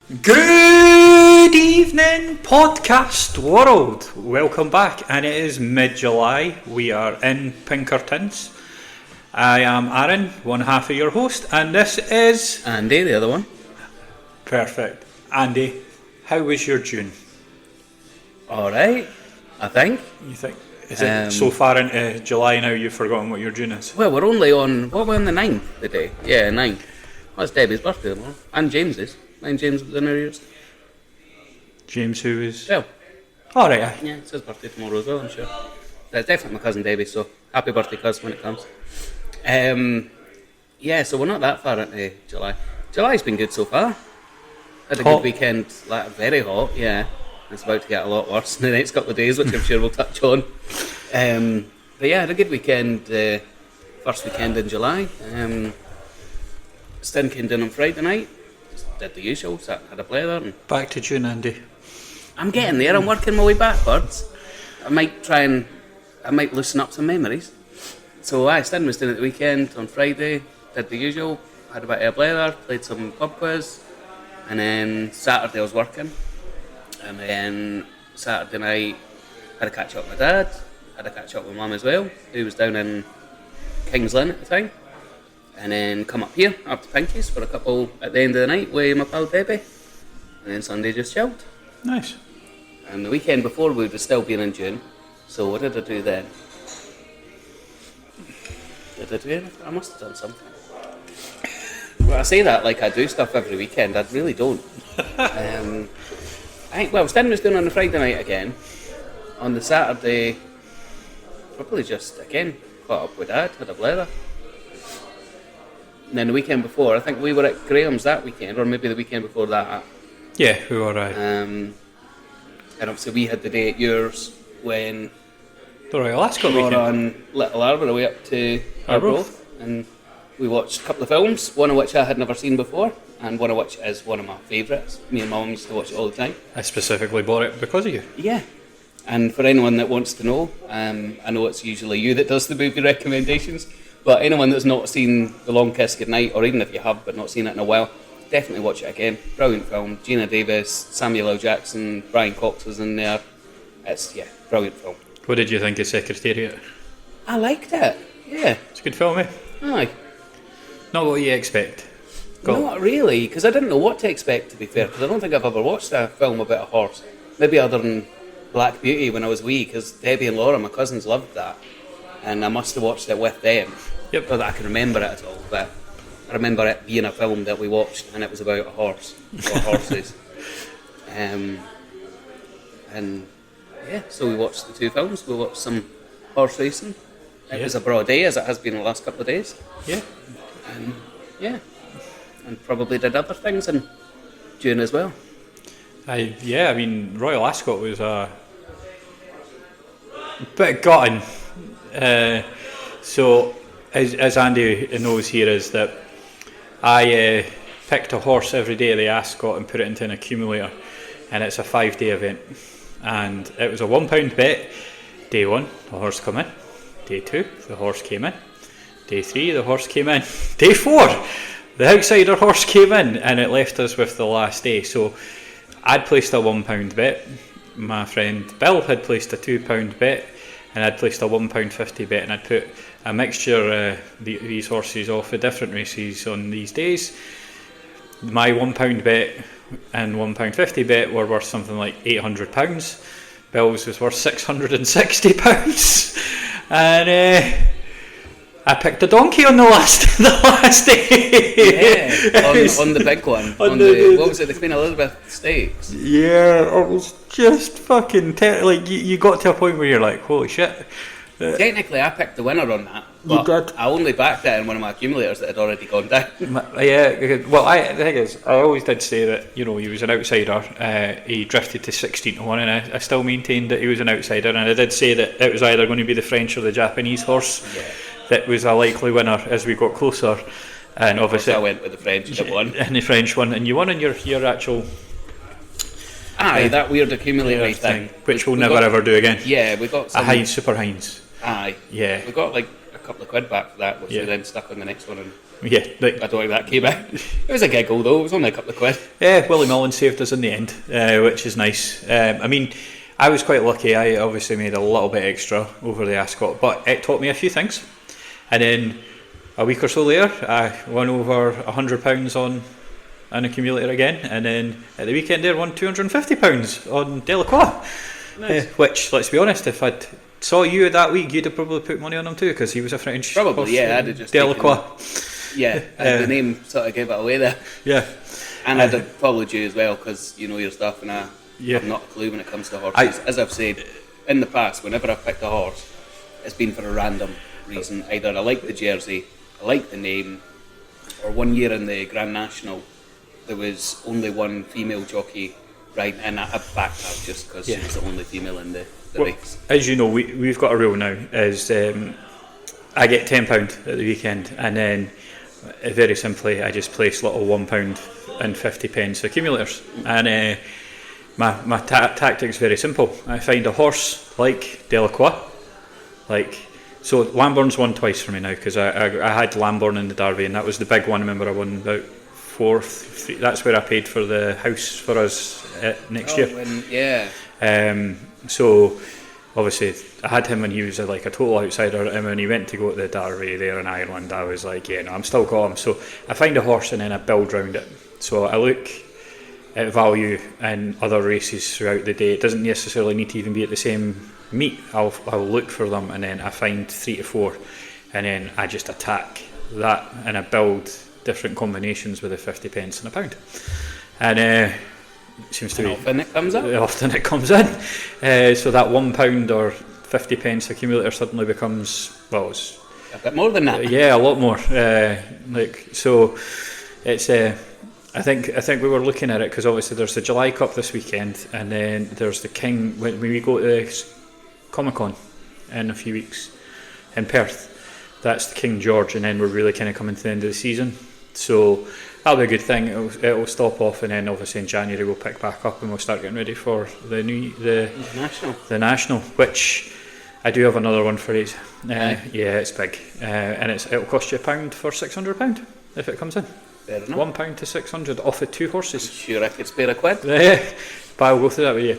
Good evening, podcast world. Welcome back, and it is mid-July. We are in Pinkertons. I am Aaron, one half of your host, and this is Andy, the other one. Perfect. Andy, how was your June? Alright, I think. You think? Is it so far into July now you've forgotten what your June is? Well, we're only on, what, we're on the 9th today? Yeah, 9th. That's Debbie's birthday tomorrow. And James's. And James was the New Year's. James, who is? Well. Alright, aye. Yeah, it's his birthday tomorrow as well, I'm sure. It's definitely my cousin Debbie, so happy birthday, cuz, when it comes. Yeah, so we're not that far into July. July's been good so far. Had a Hot. good weekend, like, very hot, yeah. It's about to get a lot worse in the next couple of days, which I'm sure we'll touch on. But yeah, had a good weekend, first weekend in July. Stin came down on Friday night. Did the usual, had a blather. And Back to June, Andy. I'm getting there, I'm working my way backwards. I might loosen up some memories. So Stin was doing it the weekend on Friday, did the usual, had a bit of a blather, played some pub quiz, and then Saturday I was working. And then Saturday night had a catch up with my dad, had a catch up with mum as well, who was down in King's Lynn at the time. And then come up here, up to Pinky's for a couple at the end of the night with my pal Debbie. And then Sunday just chilled. Nice. And the weekend before we would still been in June. So what did I do then? Did I do anything? I must have done something. Well, I say that like I do stuff every weekend. I really don't. Stin was doing on the Friday night again. On the Saturday, probably just, again, caught up with Dad, had a blather. And then the weekend before, I think we were at Graham's that weekend, or maybe the weekend before that. Yeah, we were right. And obviously we had the day at yours when The Royal Ascot we were weekend. on Little Arbor away up to Arbroath. Arbroath. And we watched a couple of films, one of which I had never seen before, and one of which is one of my favourites. Me and my mum used to watch it all the time. I specifically bought it because of you. Yeah. And for anyone that wants to know, I know it's usually you that does the movie recommendations, but anyone that's not seen The Long Kiss Goodnight, or even if you have but not seen it in a while, definitely watch it again. Brilliant film. Gina Davis, Samuel L. Jackson, Brian Cox was in there. It's, brilliant film. What did you think of Secretariat? I liked it. Yeah. It's a good film, eh? Aye. Not what you expect. Not really, because I didn't know what to expect, to be fair, because I don't think I've ever watched a film about a horse. Maybe other than Black Beauty when I was wee, because Debbie and Laura, my cousins, loved that. And I must have watched it with them. Yep. Not that I can remember it at all, but I remember it being a film that we watched, and it was about a horse, or horses. So we watched the two films. We watched some horse racing. It was a broad day, as it has been the last couple of days. Yeah. And probably did other things in June as well. I mean, Royal Ascot was a bit gutting. So, as Andy knows here, is that I picked a horse every day of the Ascot and put it into an accumulator, and it's a 5-day event. And it was a £1 bet. Day 1, the horse came in. Day 2, the horse came in. Day 3, the horse came in. Day 4, the outsider horse came in, and it left us with the last day. So I'd placed a £1 bet. My friend Bill had placed a £2 bet, and I'd placed a £1.50 bet, and I'd put a mixture these horses off of different races on these days. My £1 bet and £1.50 bet were worth something like £800. Bill's was worth £660, and I picked a donkey on the last day. Yeah, on the big one. on the what was it, the Queen Elizabeth Stakes? Yeah, it was just fucking like you got to a point where you're like, holy shit. Technically, I picked the winner on that. But You did. I only backed it in one of my accumulators that had already gone down. Yeah, well, the thing is, I always did say that, he was an outsider. He drifted to 16-1, and I still maintained that he was an outsider, and I did say that it was either going to be the French or the Japanese horse that was a likely winner as we got closer. And obviously I went with the French that won. And the French won, and you won on your actual... that weird accumulator thing. Which we'll never ever do again. Yeah, we got some... A Heinz, Super Heinz. Aye. Yeah. We got like a couple of quid back for that, which we then stuck on the next one and Yeah, like, I don't think that came in. It was a giggle though, it was only a couple of quid. yeah, Willie Mullins saved us in the end, which is nice. I mean, I was quite lucky. I obviously made a little bit extra over the Ascot, but it taught me a few things. And then a week or so later, I won over £100 on an accumulator again, and then at the weekend there, won £250 on Delacroix. Nice. Which, let's be honest, if I'd saw you that week, you'd have probably put money on him too, because he was a French Probably, horse, yeah, I'd have just Delacroix. Yeah, the name sort of gave it away there. Yeah. And I'd have followed you as well, because you know your stuff, and I'm not a clue when it comes to horses. As I've said in the past, whenever I've picked a horse, it's been for a random reason. Either I like the jersey, I like the name, or one year in the Grand National, there was only one female jockey riding, and I backed her just because she was the only female in the race. As you know, we've got a rule now, is I get £10 at the weekend, and then very simply I just place little £1 and 50 pence accumulators. And my tactic's very simple. I find a horse like Delacroix, so Lambourne's won twice for me now, because I had Lambourne in the Derby, and that was the big one. I remember I won about fourth. That's where I paid for the house for us next year. So obviously I had him when he was like a total outsider, and when he went to go to the Derby there in Ireland, I was like, yeah, no, I'm still got him. So I find a horse and then I build round it. So I look at value in other races throughout the day. It doesn't necessarily need to even be at the same meet. I'll look for them, and then I find 3 to 4, and then I just attack that, and I build different combinations with the 50 pence and £1. And it seems to be often it comes in. Often it comes in. So that £1 or 50 pence accumulator suddenly becomes, well, it's a bit more than that. Yeah, a lot more. So it's. I think we were looking at it, because obviously there's the July Cup this weekend, and then there's the King when we go to the Comic Con in a few weeks in Perth. That's the King George, and then we're really kind of coming to the end of the season. So that'll be a good thing. It'll stop off, and then obviously in January we'll pick back up, and we'll start getting ready for the national, which I do have another one for it. Yeah, it's big, and it'll cost you £1 for £600 if it comes in. Fair enough. £1 to 600 off of 2 horses. I'm sure I could spare a quid. But I'll go through that with you.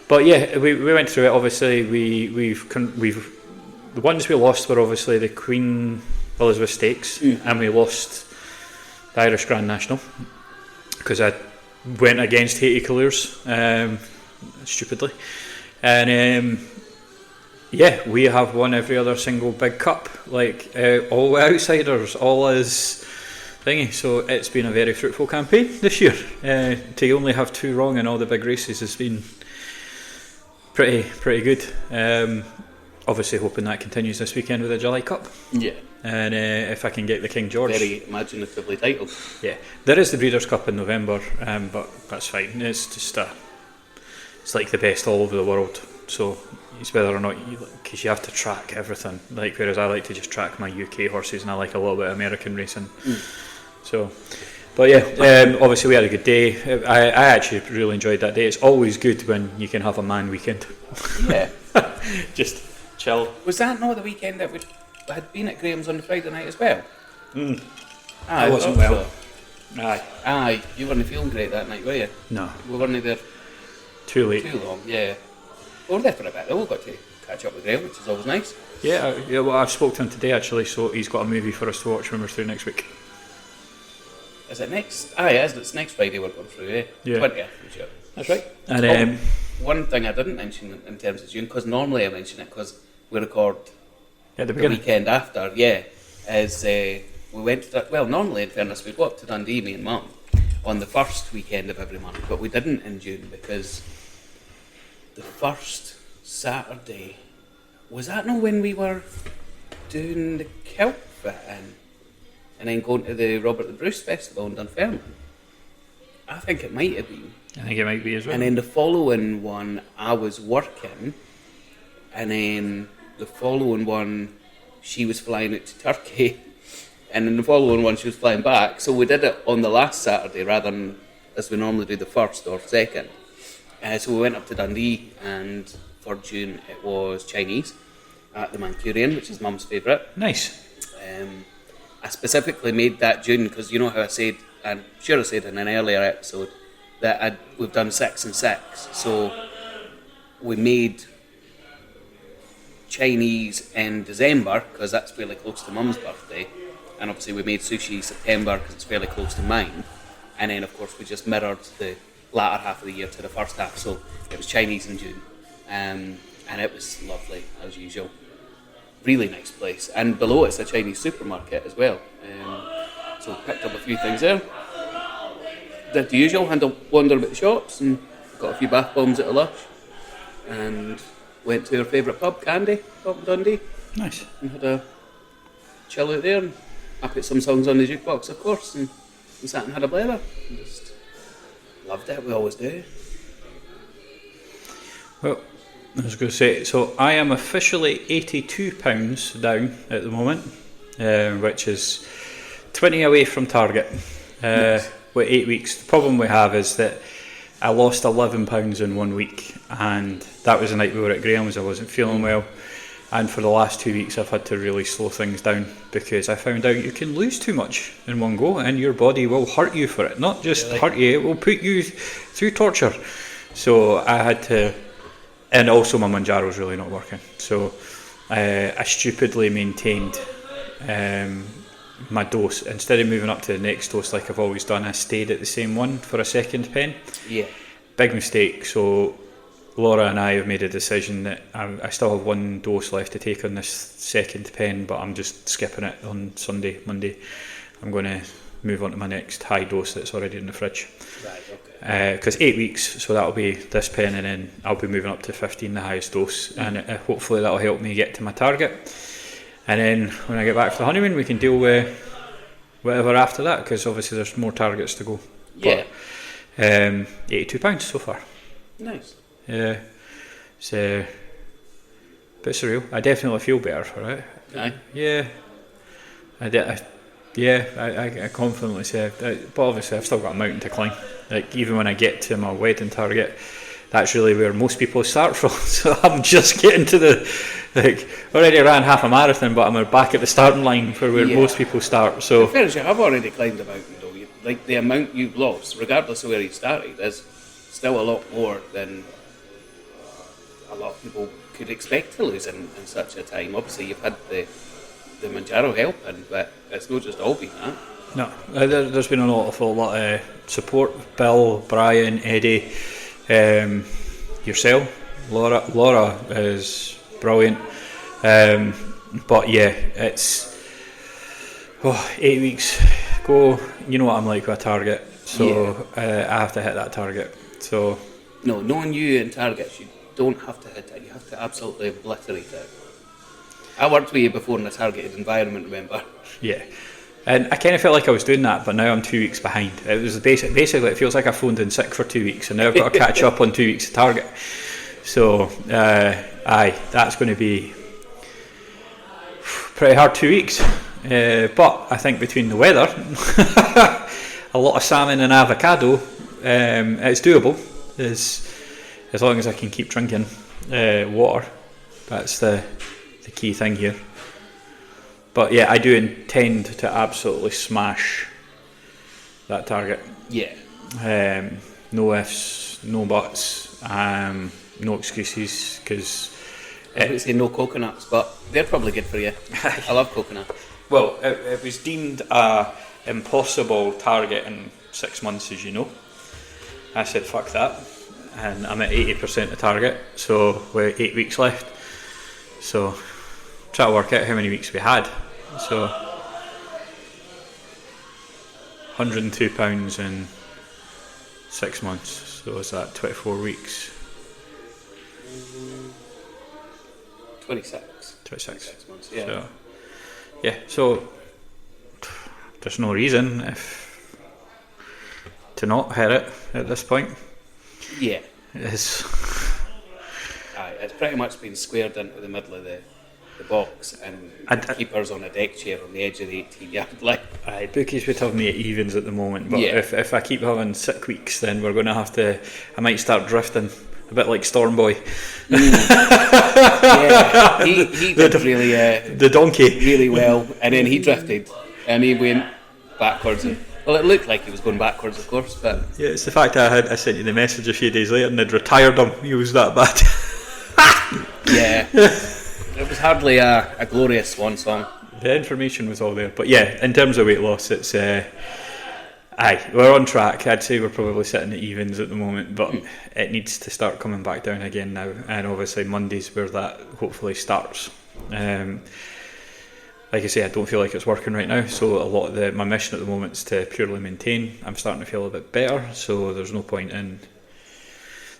But yeah, we went through it. Obviously, we've the ones we lost were obviously the Queen Elizabeth Stakes, and we lost the Irish Grand National, because I went against Haiti Colours stupidly, and we have won every other single big cup, all outsiders, all as thingy. So it's been a very fruitful campaign this year. To only have 2 wrong in all the big races has been pretty good. Obviously hoping that continues this weekend with the July Cup. Yeah. And if I can get the King George. Very imaginatively titled. Yeah. There is the Breeders' Cup in November, but that's fine. It's just it's like the best all over the world. So it's whether or not because you have to track everything. Whereas I like to just track my UK horses, and I like a little bit of American racing. So, but yeah, obviously we had a good day. I actually really enjoyed that day. It's always good when you can have a man weekend. Yeah. Just chill. Was that not the weekend that we had been at Graham's on the Friday night as well? I wasn't well. So. Aye, you weren't feeling great that night, were you? No. We weren't there too late. Too long, yeah. We were there for a bit though. We got to catch up with Graham, which is always nice. Yeah, well, I've spoke to him today actually, so he's got a movie for us to watch when we're through next week. Is it next? Aye, it's next Friday we're going through, Yeah. 20th, I'm sure. That's right. And one thing I didn't mention in terms of June, because normally I mention it because we record at the weekend after, is we went to, normally in fairness we'd go up to Dundee, me and Mum, on the first weekend of every month, but we didn't in June because the first Saturday, was that not when we were doing the kilt fit in and then going to the Robert the Bruce Festival in Dunfermline? I think it might have been. I think it might be as well. And then the following one, I was working, and then the following one, she was flying out to Turkey, and then the following one, she was flying back. So we did it on the last Saturday rather than as we normally do the first or second. So we went up to Dundee, and for June it was Chinese at the Manchurian, which is Mum's favourite. Nice. I specifically made that June because you know how I said, I'm sure I said in an earlier episode, that we've done 6 and 6. So we made Chinese in December because that's fairly close to Mum's birthday, and obviously we made sushi September because it's fairly close to mine, and then of course we just mirrored the latter half of the year to the first half, so it was Chinese in June, and it was lovely as usual. Really nice place, and below it's a Chinese supermarket as well, so picked up a few things there. Did the usual, had a wander about the shops and got a few bath bombs at a Lush, and went to our favourite pub, Candy, up in Dundee. Nice. And had a chill out there, and I put some songs on the jukebox, of course, and sat and had a blather. And just loved it, we always do. Well, I was going to say, so I am officially £82 down at the moment, which is 20 away from target. Nice. With 8 weeks. The problem we have is that I lost £11 in 1 week, and that was the night we were at Graham's. I wasn't feeling well, and for the last 2 weeks I've had to really slow things down because I found out you can lose too much in one go and your body will hurt you for it. Not just really? hurt you, it will put you through torture. So I had to, and also my Manjaro's really not working, so I stupidly maintained my dose. Instead of moving up to the next dose like I've always done, I stayed at the same one for a second pen. Yeah. Big mistake. So Laura and I have made a decision that I still have 1 dose left to take on this second pen, but I'm just skipping it on Monday. I'm going to move on to my next high dose that's already in the fridge. Right, okay. Because 8 weeks, so that'll be this pen, and then I'll be moving up to 15, the highest dose, and hopefully that'll help me get to my target. And then when I get back for the honeymoon, we can deal with whatever after that, because obviously there's more targets to go. Yeah. But, £82 so far. Nice. Yeah. It's a bit surreal. I definitely feel better for it. Aye. Yeah. I confidently say, but obviously I've still got a mountain to climb. Like, even when I get to my wedding target, that's really where most people start from. So I'm just getting to already ran half a marathon, but I'm back at the starting line for where most people start. So fair as you have already climbed a mountain, though. Like, the amount you've lost, regardless of where you started, is still a lot more than a lot of people could expect to lose in such a time. Obviously, you've had the Manjaro helping, but it's not just all been that. No, there's been an awful lot of support. Bill, Brian, Eddie, yourself, Laura is brilliant. But yeah, it's 8 weeks. Go. You know what I'm like with a target, so I have to hit that target. So no, knowing you in targets, you don't have to hit it. You have to absolutely obliterate it. I worked with you before in a targeted environment, remember? Yeah. And I kind of felt like I was doing that, but now I'm 2 weeks behind. It was basically, it feels like I phoned in sick for 2 weeks, and now I've got to catch up on 2 weeks of target. So, that's going to be pretty hard 2 weeks. But I think between the weather, a lot of salmon and avocado, it's doable. As long as I can keep drinking water, that's the key thing here. But yeah, I do intend to absolutely smash that target. Yeah. No ifs, no buts, no excuses, because I would say no coconuts, but they're probably good for you. I love coconut. Well, it was deemed a impossible target in 6 months, as you know. I said fuck that, and I'm at 80% of target, so we're 8 weeks left. So try to work out how many weeks we had. So £102 in 6 months. So is that 24 weeks? 26. 26 months. Yeah. So, so there's no reason to not hit it at this point. Yeah. It's pretty much been squared into the middle of the box, and the keeper's on a deck chair on the edge of the 18-yard line. Aye, bookies would have me at evens at the moment, but Yeah. if I keep having sick weeks, then we're going to have to. I might start drifting a bit like Stormboy. Yeah, he did really the donkey really well, and then he drifted. and he went backwards. And well, it looked like he was going backwards, of course, but Yeah, it's the fact that I sent you the message a few days later and they'd retired him. He was that bad. yeah, it was hardly a glorious swan song. The information was all there, but yeah, in terms of weight loss, it's we're on track. I'd say we're probably sitting at evens at the moment, but it needs to start coming back down again now. And obviously Monday's where that hopefully starts. Like I say, I don't feel like it's working right now, so a lot of my mission at the moment is to purely maintain. I'm starting to feel a bit better, so there's no point in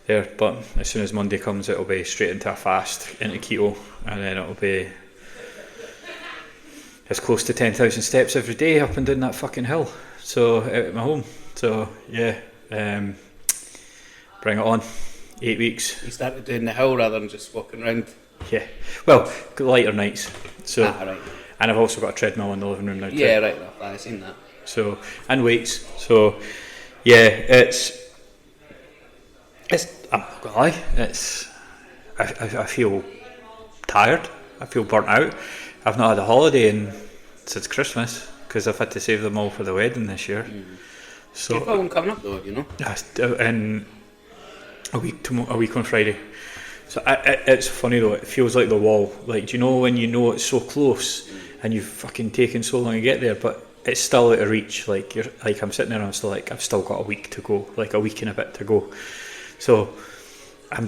there. But as soon as Monday comes, it'll be straight into a fast, into keto, and then it'll be as close to 10,000 steps every day up and down that fucking hill. So out at my home. So yeah, bring it on. 8 weeks. You started doing the hill rather than just walking around. Yeah. Well, lighter nights. So right. and I've also got a treadmill in the living room now too. Yeah, right. I've seen that. So and weights. So yeah, it's I'm not gonna lie. I feel tired. I feel burnt out. I've not had a holiday since Christmas because I've had to save them all for the wedding this year. So you've got one coming up though, you know. In a week on Friday. So it's funny though. It feels like the wall. Like, do you know when you know it's so close and you've fucking taken so long to get there, but it's still out of reach. Like I'm sitting there and I'm still like, I've still got a week to go. Like a week and a bit to go. So I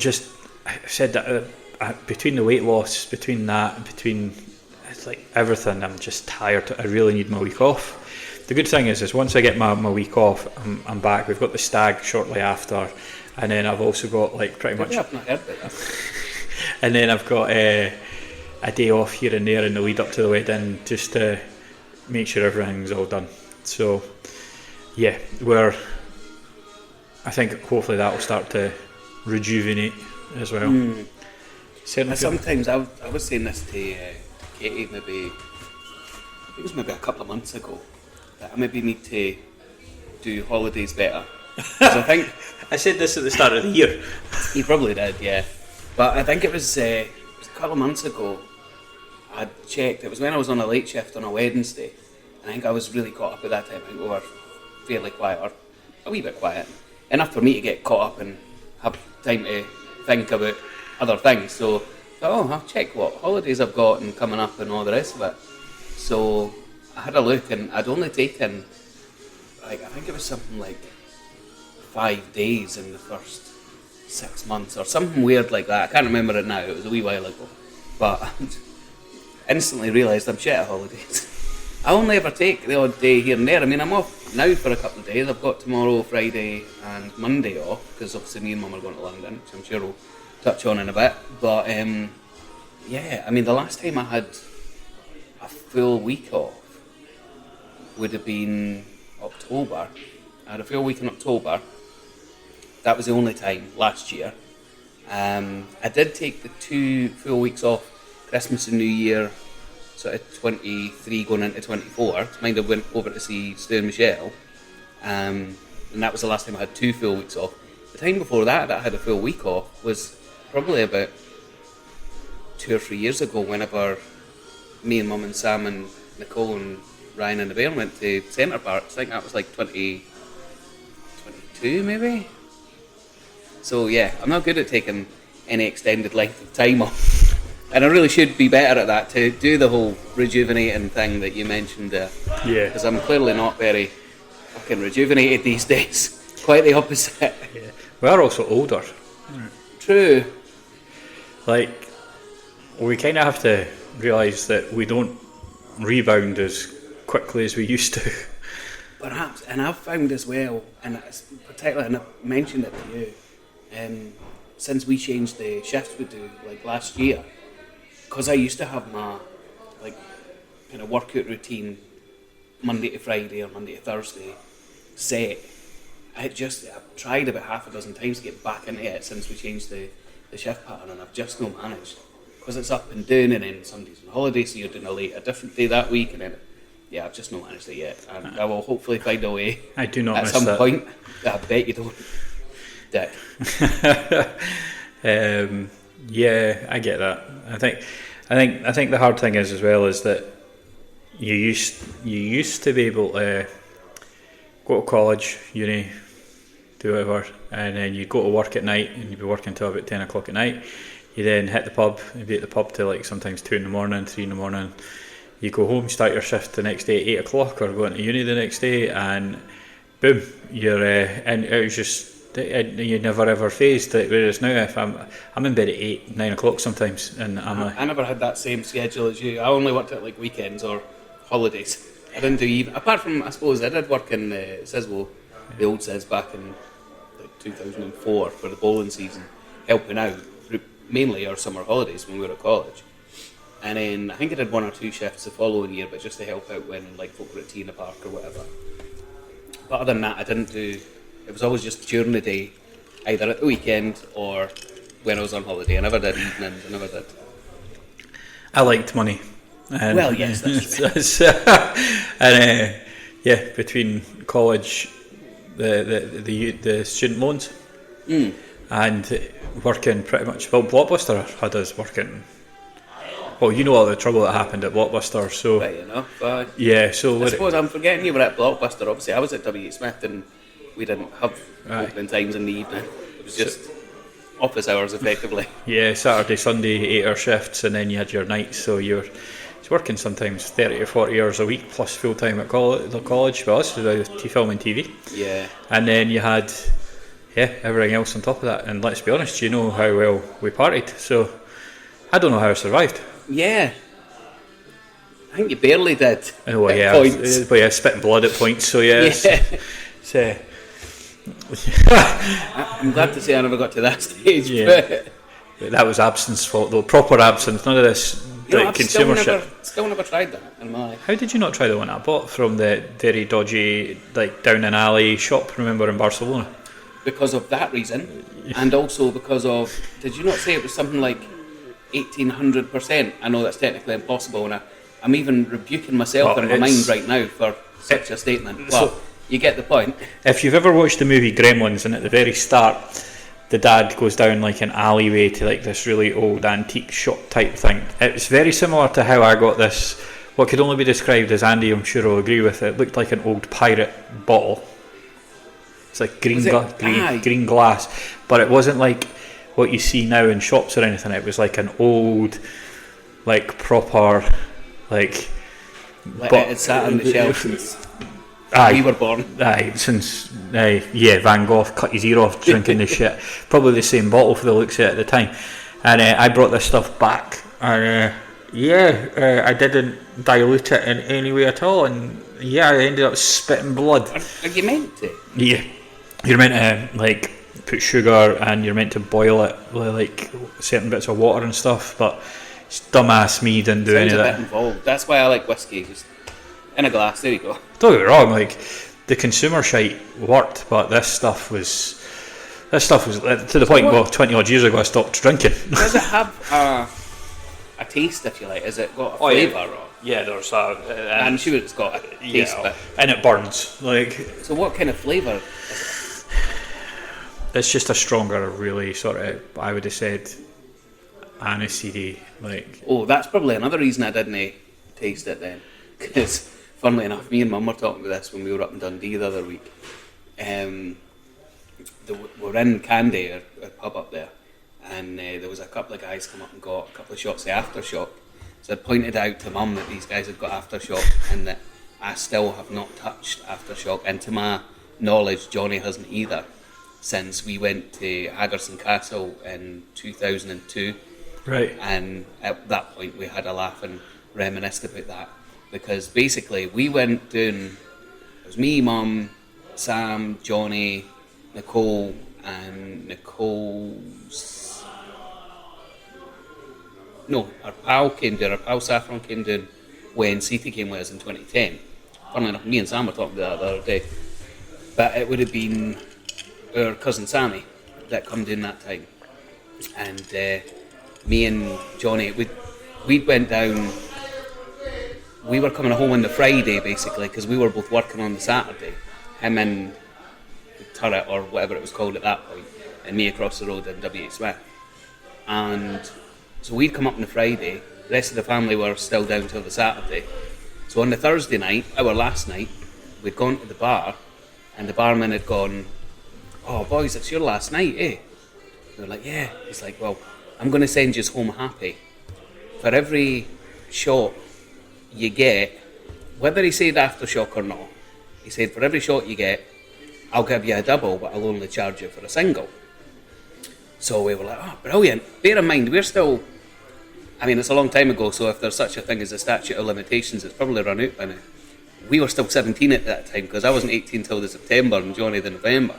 said that between the weight loss, between that, and between it's like everything, I'm just tired. I really need my week off. The good thing is once I get my week off, I'm back. We've got the stag shortly after, and then I've also got like pretty much. I've not heard about that. And then I've got a day off here and there in the lead up to the wedding, just to make sure everything's all done. So yeah, I think hopefully that will start to rejuvenate as well. Sometimes I was saying this to Katie maybe a couple of months ago, that I maybe need to do holidays better. 'Cause I think I said this at the start of the year. You probably did, yeah. But I think it was a couple of months ago. I checked. It was when I was on a late shift on a Wednesday. I think I was really caught up at that time. I think we were fairly quiet, or a wee bit quiet, enough for me to get caught up and have time to think about other things. So, I'll check what holidays I've got and coming up and all the rest of it. So I had a look and I'd only taken, I think it was something like 5 days in the first 6 months or something weird like that. I can't remember it now. It was a wee while ago. But I instantly realised I'm shit at holidays. I only ever take the odd day here and there. I mean, I'm off now for a couple of days. I've got tomorrow, Friday and Monday off because obviously me and Mum are going to London, which I'm sure we'll touch on in a bit. But yeah, I mean, the last time I had a full week off would have been October. I had a full week in October. That was the only time last year. I did take the 2 full weeks off, Christmas and New Year, sort of 23 going into 24. Mind I went over to see Stu and Michelle, and that was the last time I had 2 full weeks off. The time before that I had a full week off was probably about 2 or 3 years ago, whenever me and Mum and Sam and Nicole and Ryan and the Bear went to Centre Parks. I think that was like 2022 maybe. So yeah, I'm not good at taking any extended length of time off. And I really should be better at that, to do the whole rejuvenating thing that you mentioned there. Yeah. Because I'm clearly not very fucking rejuvenated these days. Quite the opposite. Yeah. We're also older. True. Like, we kind of have to realise that we don't rebound as quickly as we used to. Perhaps, and I've found as well, and particularly, and I've mentioned it to you, since we changed the shifts we do, like last year, because I used to have my like kind of workout routine Monday to Friday or Monday to Thursday set. I've tried about half a dozen times to get back into it since we changed the shift pattern, and I've just not managed, because it's up and down, and then somebody's on holiday, so you're doing a different day that week, and then I've just not managed it yet, and I will hopefully find a way. I do not at miss some that. point. I bet you don't. Dick. Yeah, I get that. I think the hard thing is as well is that you used to be able to go to college, uni, do whatever, and then you go to work at night, and you'd be working till about 10 o'clock at night. You then hit the pub, you'd be at the pub till like sometimes 2 in the morning, 3 in the morning. You go home, start your shift the next day at 8 o'clock, or go into uni the next day, and boom, you're and it was just, you never ever phased it. Whereas now, if I'm in bed at 8, 9 o'clock sometimes, and I'm like, I never had that same schedule as you. I only worked at like weekends or holidays. I didn't do even, apart from, I suppose I did work in Siswo, the old Sis, back in like 2004 for the bowling season, helping out mainly our summer holidays when we were at college. And then I think I did 1 or 2 shifts the following year, but just to help out when like folk were at tea in the park or whatever. But other than that, I didn't do. It was always just during the day, either at the weekend or when I was on holiday. I never did evenings. I never did. I liked money. And, Well, yes, that's true. and yeah, between college, the student loans, and working pretty much. Well, Blockbuster had us working. Well, you know all the trouble that happened at Blockbuster, so Right, enough. yeah. So I suppose I'm forgetting you were at Blockbuster. Obviously, I was at W. Smith, and we didn't have opening times in the evening. It was just office hours, effectively. yeah, Saturday, Sunday, 8-hour shifts, and then you had your nights. So you're working sometimes 30 or 40 hours a week plus full time at the college. Well, this was film and TV. Yeah. And then you had everything else on top of that. And let's be honest, you know how well we partied. So I don't know how I survived. Yeah. I think you barely did. Oh at yeah, points. but yeah, spitting blood at points. So yeah, Yeah. I'm glad to say I never got to that stage. Yeah. But that was absence fault though, proper absence. None of this I've consumer shit. still never tried that in my life. How did you not try the one I bought from the very dodgy, like down an alley shop? Remember in Barcelona? Because of that reason, and also because of, did you not say it was something like 1800%? I know that's technically impossible, and I'm even rebuking myself in my mind right now for such a statement. But you get the point. If you've ever watched the movie Gremlins, and at the very start, the dad goes down like an alleyway to like this really old antique shop type thing. It's very similar to how I got this, what could only be described as, Andy I'm sure will agree with it, looked like an old pirate bottle. It's like green glass, but it wasn't like what you see now in shops or anything. It was like an old, like proper, like it sat on the shelf since we were born. Since Van Gogh cut his ear off drinking this shit. Probably the same bottle for the looks of it at the time. And I brought this stuff back, and I didn't dilute it in any way at all, and I ended up spitting blood. Are you meant to? Yeah, you're meant to like put sugar, and you're meant to boil it with like certain bits of water and stuff, but it's dumbass me didn't do any of that. Sounds a bit involved. That's why I like whiskey, just in a glass. There you go. Don't get me wrong, like the consumer shite worked, but this stuff was to the point. Well, 20 odd years ago, I stopped drinking. Does it have a taste, if you like? Has it got a flavour? Or? Yeah, there's I'm sure it's got a taste, but and it burns. Like, so, what kind of flavour is it? It's just a stronger, really sort of, I would have said, aniseedy. Like, oh, that's probably another reason I didn't taste it then, because funnily enough, me and Mum were talking about this when we were up in Dundee the other week. We're in Candy, a pub up there, and there was a couple of guys come up and got a couple of shots of Aftershock. So I pointed out to Mum that these guys had got Aftershock and that I still have not touched Aftershock, and to my knowledge Johnny hasn't either, since we went to Hagerson Castle in 2002. Right. And at that point we had a laugh and reminisced about that, because basically we went down, it was me, Mum, Sam, Johnny, Nicole, and Nicole's... No, our pal Saffron came down when City came with us in 2010. Funnily enough, me and Sam were talking about that the other day. But it would have been our cousin Sammy that come down that time. And me and Johnny, we went down... We were coming home on the Friday, basically, because we were both working on the Saturday. Him in the Turret, or whatever it was called at that point, and me across the road in W. Smith. And so we'd come up on the Friday, the rest of the family were still down till the Saturday, So on the Thursday night, our last night, we'd gone to the bar, and the barman had gone, "Oh boys, it's your last night, eh?" We were like, "Yeah." He's like, "Well, I'm going to send you home happy. For every shot you get," whether he said aftershock or not, he said, "For every shot you get, I'll give you a double, but I'll only charge you for a single." So we were like, "Oh, brilliant." Bear in mind, we're still, I mean, it's a long time ago, so if there's such a thing as a statute of limitations, it's probably run out by now. We were still 17 at that time, because I wasn't 18 till the September and Johnny the November.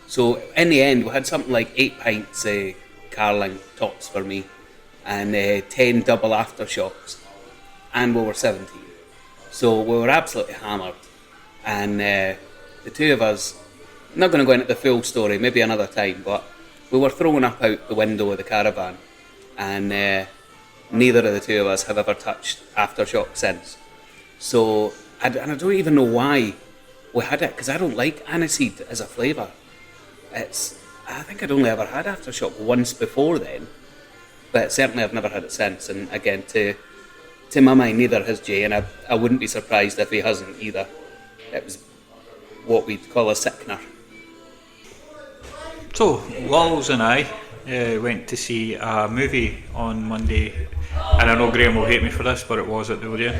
So in the end, we had something like 8 pints Carling tops for me, and 10 double aftershocks, and we were 17. So we were absolutely hammered, and the two of us, I'm not going to go into the full story, maybe another time, but we were thrown up out the window of the caravan, and neither of the two of us have ever touched aftershock since. So, and I don't even know why we had it, because I don't like aniseed as a flavour. I think I'd only ever had aftershock once before then, but certainly I've never had it since. And again, to my mind, neither has Jay, and I wouldn't be surprised if he hasn't either. It was what we'd call a sickener. So, Walls and I went to see a movie on Monday, and I know Graham will hate me for this, but it was at the Odeon.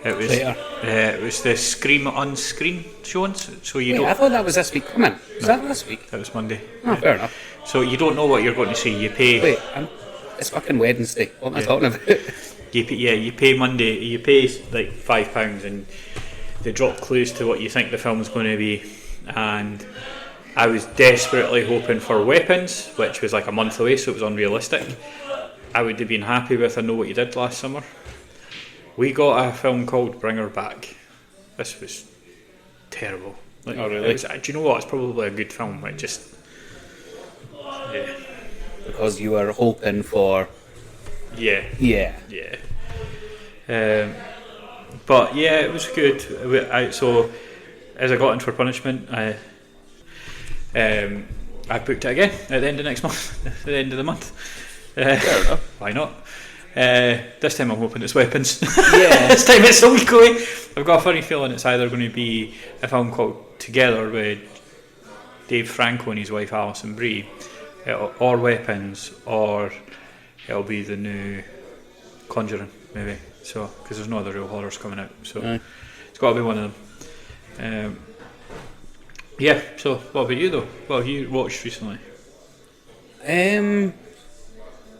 It was the Scream Unscreen showings. So you I thought that was this week coming. Was that last week? That was Monday. Oh, fair enough. So you don't know what you're going to see. You pay. It's fucking Wednesday. What am I talking about? You pay Monday. You pay like £5, and they drop clues to what you think the film's going to be. And I was desperately hoping for Weapons, which was like a month away, so it was unrealistic. I would have been happy with I Know What You Did last summer. We got a film called Bring Her Back. This was terrible. Like, oh, really? Do you know what? It's probably a good film. It just... Yeah. Because you were hoping for... Yeah. Yeah. Yeah. But yeah, it was good. So, as I got in for punishment, I booked it again at the end of next month, at the end of the month. Fair enough. Why not? This time I'm hoping it's Weapons. Yeah. This time it's a week away. I've got a funny feeling it's either going to be a film called Together with Dave Franco and his wife Alison Brie, or Weapons, or it'll be the new Conjuring, maybe. So, because there's no other real horrors coming out, so it's got to be one of them. Yeah. So, what about you though? What have you watched recently?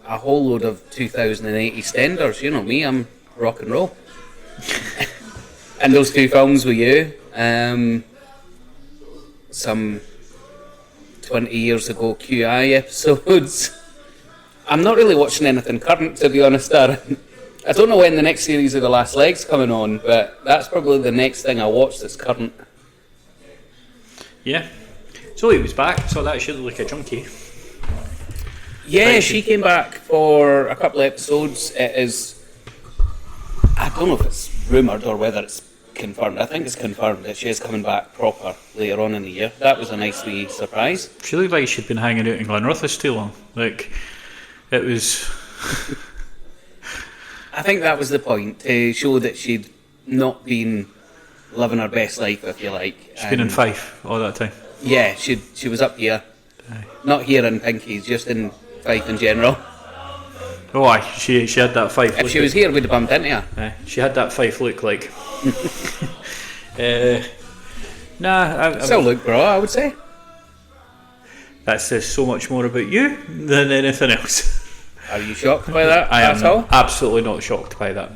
A whole load of 2008 EastEnders. You know me, I'm rock and roll. And those two films with you, some 20 years ago QI episodes. I'm not really watching anything current, to be honest, Darren. I don't know when the next series of The Last Leg's coming on, but that's probably the next thing I watch that's current. Yeah. Zoe was back, so that should look like a junkie. Yeah, she came back for a couple of episodes. It is, I don't know if it's rumoured or whether it's confirmed. I think it's confirmed that she is coming back proper later on in the year. That was a nice wee surprise. She looked like she'd been hanging out in Glenrothes too long. Like, it was... I think that was the point, to show that she'd not been living her best life, if you like. She's been in Fife all that time. Yeah, she was up here. Aye. Not Not here in Pinkies, just in Fife in general. Oh aye, she had that Fife If look. she was here, we'd have bumped into her. Aye, she had that Fife look like. Nah, Still look bra, I would say. that says so much more about you than anything else. Are you shocked by that? I That's am all? absolutely not shocked by that.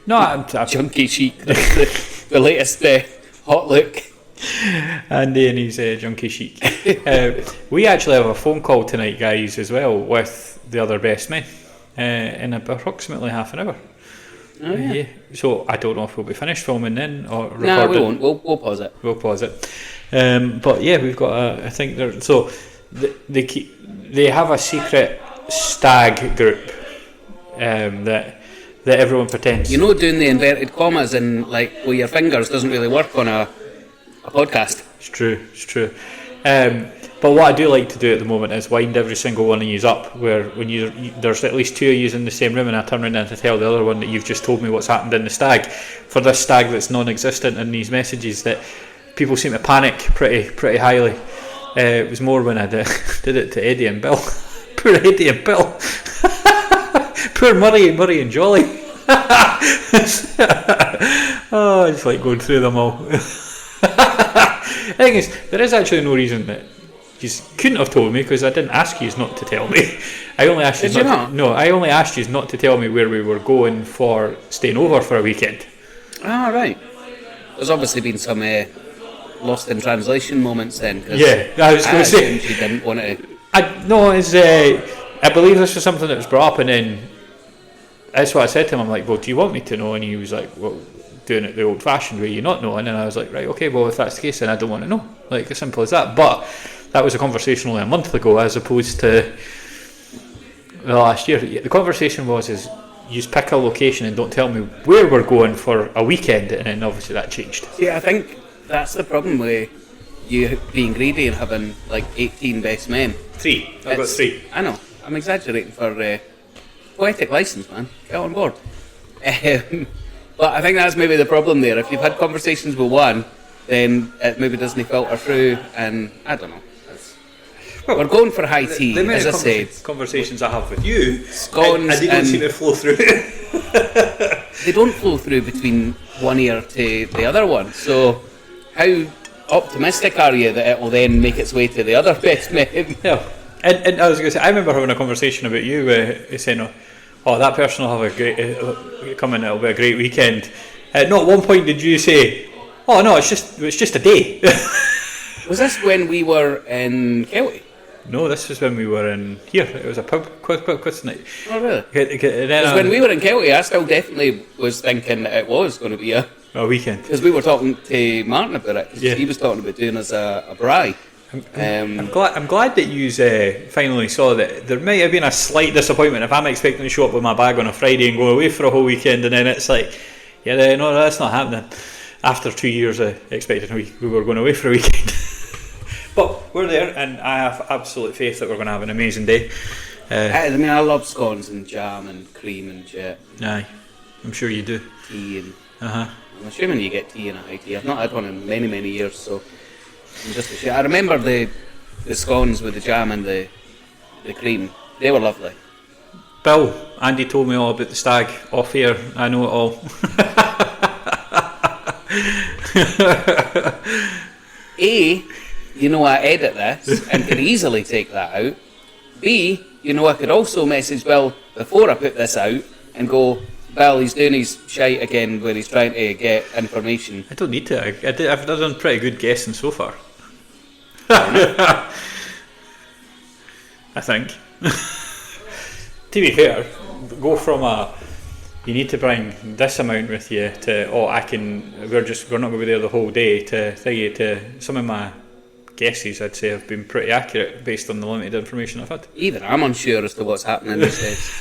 No, I'm Junkie chic, the latest hot look. Andy and his junkie chic. We actually have a phone call tonight, guys, as well, with the other best men in approximately half an hour. Oh, yeah. So I don't know if we'll be finished filming then or recording. No, we won't. We'll pause it. We'll pause it. But yeah, we've got I think they're so they have a secret stag group that everyone pretends. You know, doing the inverted commas and like with your fingers doesn't really work on a podcast. It's true. But what I do like to do at the moment is wind every single one of you up, where when there's at least two of you in the same room, and I turn around and to tell the other one that you've just told me what's happened in the stag. For this stag that's non-existent in these messages, that people seem to panic pretty highly. It was more when I did it to Eddie and Bill. Poor Eddie and Bill. Poor Murray and Jolly. Oh, I just like going through them all. The thing is, there is actually no reason that you couldn't have told me, because I didn't ask you not to tell me. I only asked you I only asked you not to tell me where we were going for staying over for a weekend. Ah, right. There's obviously been some lost in translation moments then. Yeah, I was going to say you didn't want to. I believe this was something that was brought up, and then that's what I said to him. I'm like, well, do you want me to know? And he was like, well, doing it the old-fashioned way, you not knowing. And I was like, right, okay, well, if that's the case, then I don't want to know. Like, as simple as that. But that was a conversation only a month ago, as opposed to the last year. The conversation is you just pick a location and don't tell me where we're going for a weekend, and then obviously that changed. Yeah, I think that's the problem with you being greedy and having like 18 best men. 3. I've got 3. I know. I'm exaggerating for poetic license, man. Get on board. But I think that's maybe the problem there. If you've had conversations with one, then it maybe doesn't filter through, and I don't know. We're going for high tea, as I said. Conversations I have with you, scones and they don't seem to flow through. They don't flow through between one ear to the other one. So, how optimistic are you that it will then make its way to the other best men? Yeah, and I was going to say, I remember having a conversation about you saying, "Oh, that person will have a great come in. It'll be a great weekend." Not at one point did you say, "Oh no, it's just a day." Was this when we were in Kelty? No, this was when we were in here. It was a pub quiz night. Oh, really? Because when we were in Kelty, I still definitely was thinking that it was going to be a weekend. Because we were talking to Martin about it. Cause yeah. He was talking about doing us a braai. I'm glad that you finally saw that there might have been a slight disappointment if I'm expecting to show up with my bag on a Friday and go away for a whole weekend, and then it's like, yeah, no, that's not happening. After 2 years expecting we were going away for a weekend. But we're there, and I have absolute faith that we're going to have an amazing day. I mean, I love scones and jam and cream and jet. Aye, I'm sure you do. Tea and... I'm assuming you get tea in a high tea. I've not had one in many, many years, so I'm just a shit. I remember the scones with the jam and the cream. They were lovely. Bill, Andy told me all about the stag off air. I know it all. A, you know I edit this and could easily take that out. B, you know I could also message Bill before I put this out and go, Bill, he's doing his shite again where he's trying to get information. I don't need to. I've done pretty good guessing so far. I think. To be fair, go from you need to bring this amount with you to we're not going to be there the whole day to some of my guesses I'd say have been pretty accurate based on the limited information I've had. Even I'm unsure as to what's happening these days.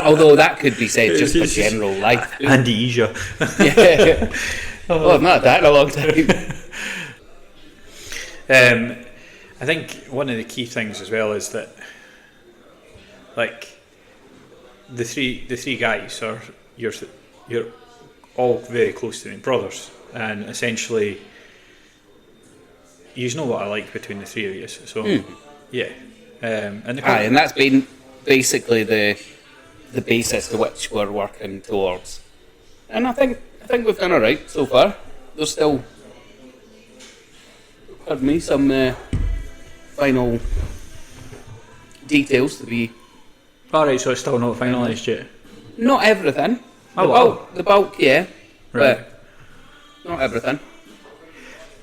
Although that could be said just for general life. Asia. Yeah. Oh, I've not had that in a long time. I think one of the key things as well is that, like, the three guys you're all very close to me, brothers, and essentially you know what I like between the three of you. So yeah, and that's been basically the basis to which we're working towards, and I think we've done alright so far. There's still, pardon me, some final details to be. Alright, so it's still not finalised yet? Not everything. The bulk, yeah. Right. But not everything.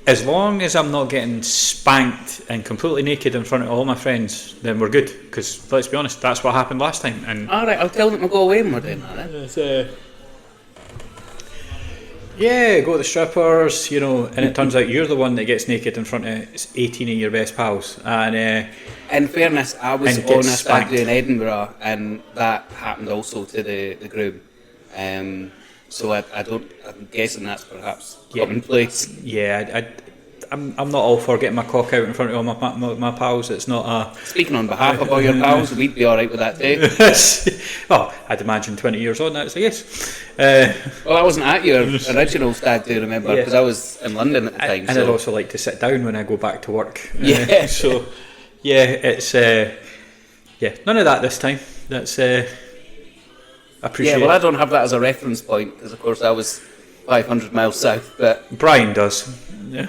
As long as I'm not getting spanked and completely naked in front of all my friends, then we're good. Because, let's be honest, that's what happened last time. And alright, I'll tell them to go away when we're doing that then. Yeah, go to the strippers, and it turns out you're the one that gets naked in front of 18 of your best pals. And in fairness, I was on a stag do in Edinburgh, and that happened also to the groom. So I'm guessing that's perhaps commonplace. Yeah, I'm not all for getting my cock out in front of all my pals. It's not a... Speaking on behalf of all your pals, we'd be alright with that too. Well, I'd imagine 20 years on, that's a yes. Well, I wasn't at your original stag do, remember, because I was in London at the time. And I'd also like to sit down when I go back to work. Yeah. So, yeah, it's... none of that this time. That's... appreciate. Yeah, well, I don't have that as a reference point, because of course I was 500 miles south, but... Brian does. Yeah.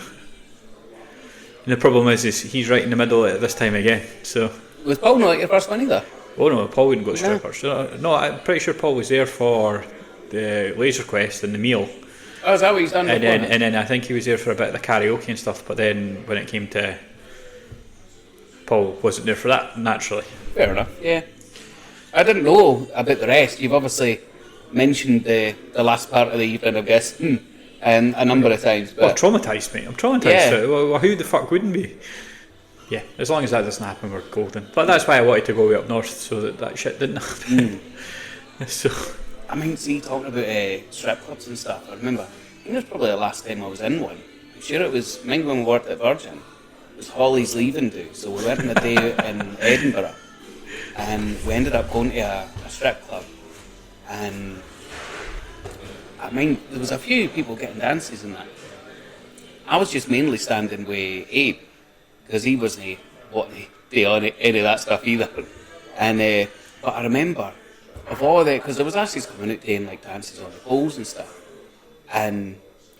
And the problem is he's right in the middle at this time again, so... Was Paul not at your first one either? Oh no, Paul wouldn't go to strippers. No, I'm pretty sure Paul was there for the Laser Quest and the meal. Oh, is that what he's done before? And then I think he was there for a bit of the karaoke and stuff, but then when it came to... Paul wasn't there for that, naturally. Fair enough, yeah. I didn't know about the rest. You've obviously mentioned the last part of the evening, I guess, and a number of times. But traumatised, mate. I'm traumatised. Yeah. Well, who the fuck wouldn't be? Yeah, as long as that doesn't happen, we're golden. But that's why I wanted to go way up north, so that shit didn't happen. So, I mean, see, talking about strip clubs and stuff, I remember, I think it was probably the last time I was in one. I'm sure it was, when we worked at Virgin, it was Holly's leaving do, so we went on a day in Edinburgh, and we ended up going to a strip club, and I mean, there was a few people getting dances and that. I was just mainly standing with Abe, because he wasn't wanting to do any of that stuff either. And but I remember, of all the, because there was lassies coming out doing like dances on the poles and stuff, and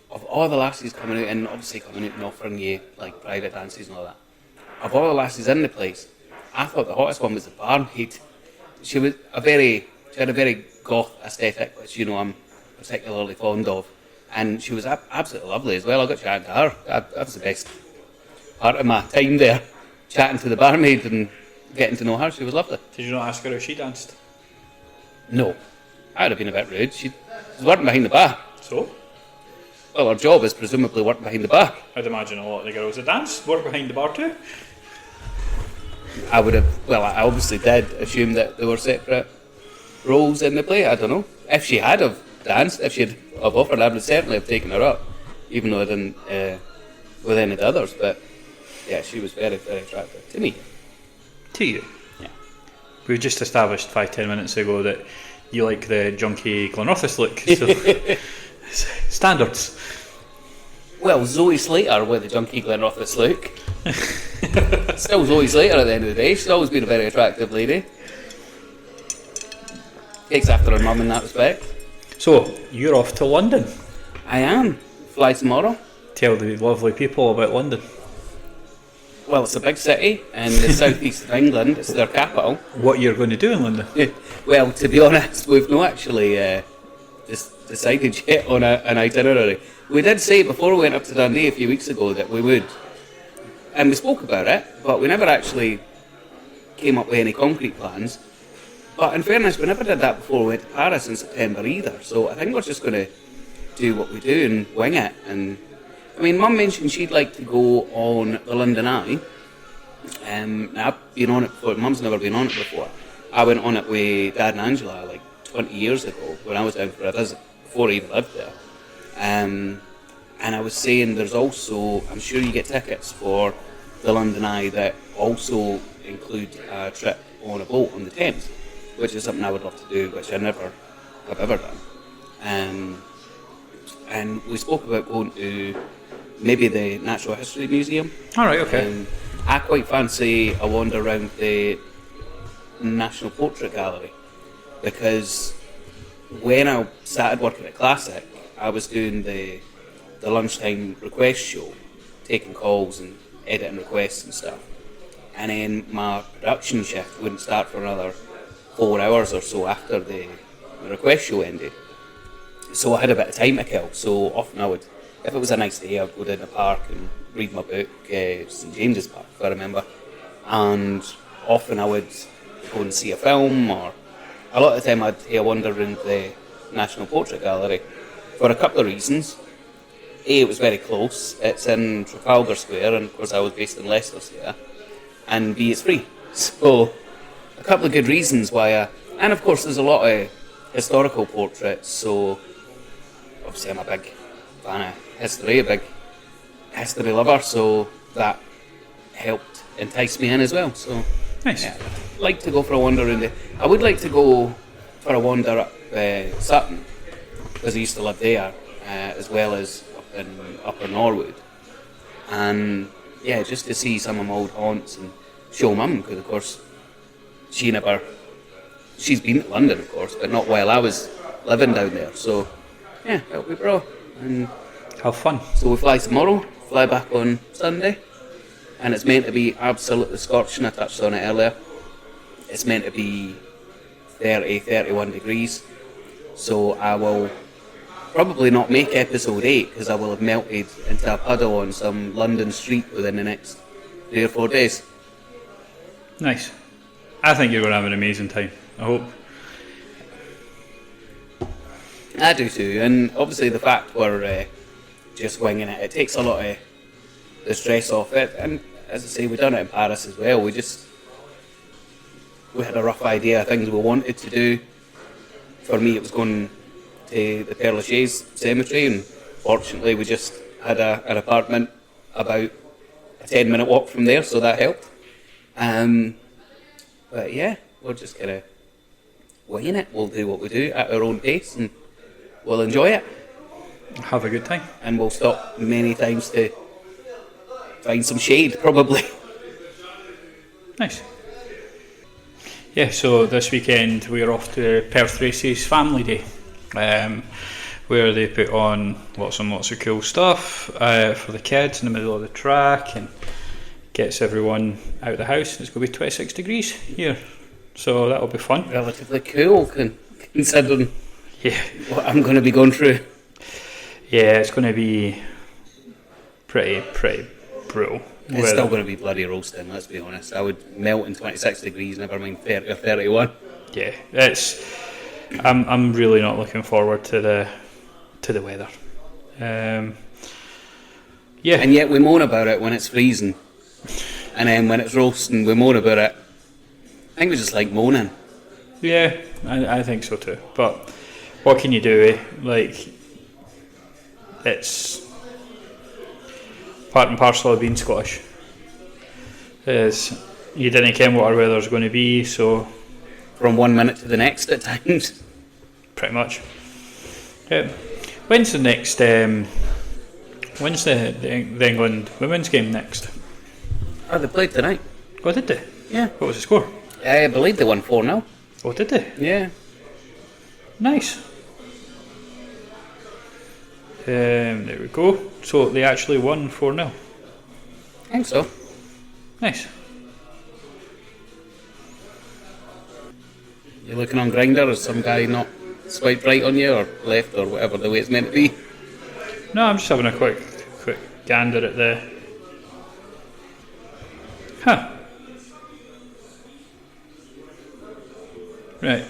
of all the lassies coming out, and obviously coming out and offering you like private dances and all that, of all the lassies in the place, I thought the hottest one was the barmaid. She had a very goth aesthetic, which I'm particularly fond of, and she was absolutely lovely as well. I got chatting to her. That was the best part of my time there, chatting to the barmaid and getting to know her. She was lovely. did you not ask her if she danced? No, I would have been a bit rude. She was working behind the bar. So? Well, her job is presumably working behind the bar. I'd imagine a lot of the girls that dance work behind the bar too. I obviously did assume that there were separate roles in the play. I don't know. If she had have danced, if she'd have offered, I would certainly have taken her up, even though I didn't with any of the others. But yeah, she was very, very attractive to me. To you? Yeah. We just established 5-10 minutes ago that you like the junky Glenrothes look, so standards. Well, Zoe Slater with the junky Glenrothes look. Still Zoe Slater at the end of the day. She's always been a very attractive lady. Takes after her mum in that respect. So, you're off to London. I am. Fly tomorrow. Tell the lovely people about London. Well, it's a big city in the southeast of England. It's their capital. What you're going to do in London? Well, to be honest, we've not actually decided yet on an itinerary. We did say before we went up to Dundee a few weeks ago that we would. And we spoke about it, but we never actually came up with any concrete plans. But in fairness, we never did that before we went to Paris in September either. So I think we're just going to do what we do and wing it. And I mean, Mum mentioned she'd like to go on the London Eye. I've been on it before. Mum's never been on it before. I went on it with Dad and Angela like 20 years ago when I was down for a visit, before I even lived there. And I was saying there's also, I'm sure you get tickets for the London Eye that also include a trip on a boat on the Thames, which is something I would love to do, which I never have ever done. And we spoke about going to maybe the Natural History Museum. All right, okay. I quite fancy a wander around the National Portrait Gallery, because when I started working at Classic, I was doing the lunchtime request show, taking calls and editing requests and stuff. And then my production shift wouldn't start for another 4 hours or so after the request show ended. So I had a bit of time to kill. So often I would, if it was a nice day, I'd go down the park and read my book, St James's Park, if I remember. And often I would go and see a film, or a lot of the time I'd wander around the National Portrait Gallery for a couple of reasons. A, it was very close. It's in Trafalgar Square, and of course I was based in Leicester Square. And B, it's free. So a couple of good reasons why and of course there's a lot of historical portraits, so obviously I'm a big fan of history, a big history lover, so that helped entice me in as well. So Nice. yeah, I'd like to go for a wander around there. I would like to go for a wander up Sutton, because I used to live there, as well as up in Upper Norwood. And yeah, just to see some of my old haunts and show Mum, because of course she's been to London, of course, but not while I was living down there. So yeah, it'll be bro. And Have fun. so we fly tomorrow, fly back on Sunday, and it's meant to be absolutely scorching. I touched on it earlier. It's meant to be 30, 31 degrees. So I will probably not make episode 8 because I will have melted into a puddle on some London street within the next 3 or 4 days. Nice. I think you're going to have an amazing time. I hope. I do too, and obviously the fact we're just winging it, it takes a lot of the stress off it. And as I say, we've done it in Paris as well. We had a rough idea of things we wanted to do. For me, it was going to the Père Lachaise cemetery, and fortunately we just had an apartment about a 10-minute walk from there, so that helped. But yeah, we're just kind of winging it. We'll do what we do at our own pace, and we'll enjoy it. Have a good time. And we'll stop many times to find some shade, probably. Nice. Yeah, so this weekend we're off to Perth Races Family Day, where they put on lots and lots of cool stuff for the kids in the middle of the track, and gets everyone out of the house. It's going to be 26 degrees here, so that'll be fun. Relatively cool, considering Yeah, what I'm going to be going through. yeah, it's going to be pretty brutal. It's still going to be bloody roasting, let's be honest. I would melt in 26 degrees, never mind 30 or 31. Yeah, I'm really not looking forward to the weather. Yeah, And yet we moan about it when it's freezing. And then when it's roasting, we moan about it. I think we just like moaning. yeah, I think so too. But what can you do? Like, it's part and parcel of being Scottish. Is you didn't care what our weather's going to be, so From 1 minute to the next at times. pretty much. Yeah. When's the next? When's the England women's game next? Oh, they played tonight. Oh, did they? Yeah. What was the score? I believe they won 4-0. Oh, did they? Yeah. Nice. There we go. So they actually won 4-0. I think so. Nice. You're looking on Grindr, is some guy not swiped right on you or left or whatever the way it's meant to be? No, I'm just having a quick gander at the. Huh. Right.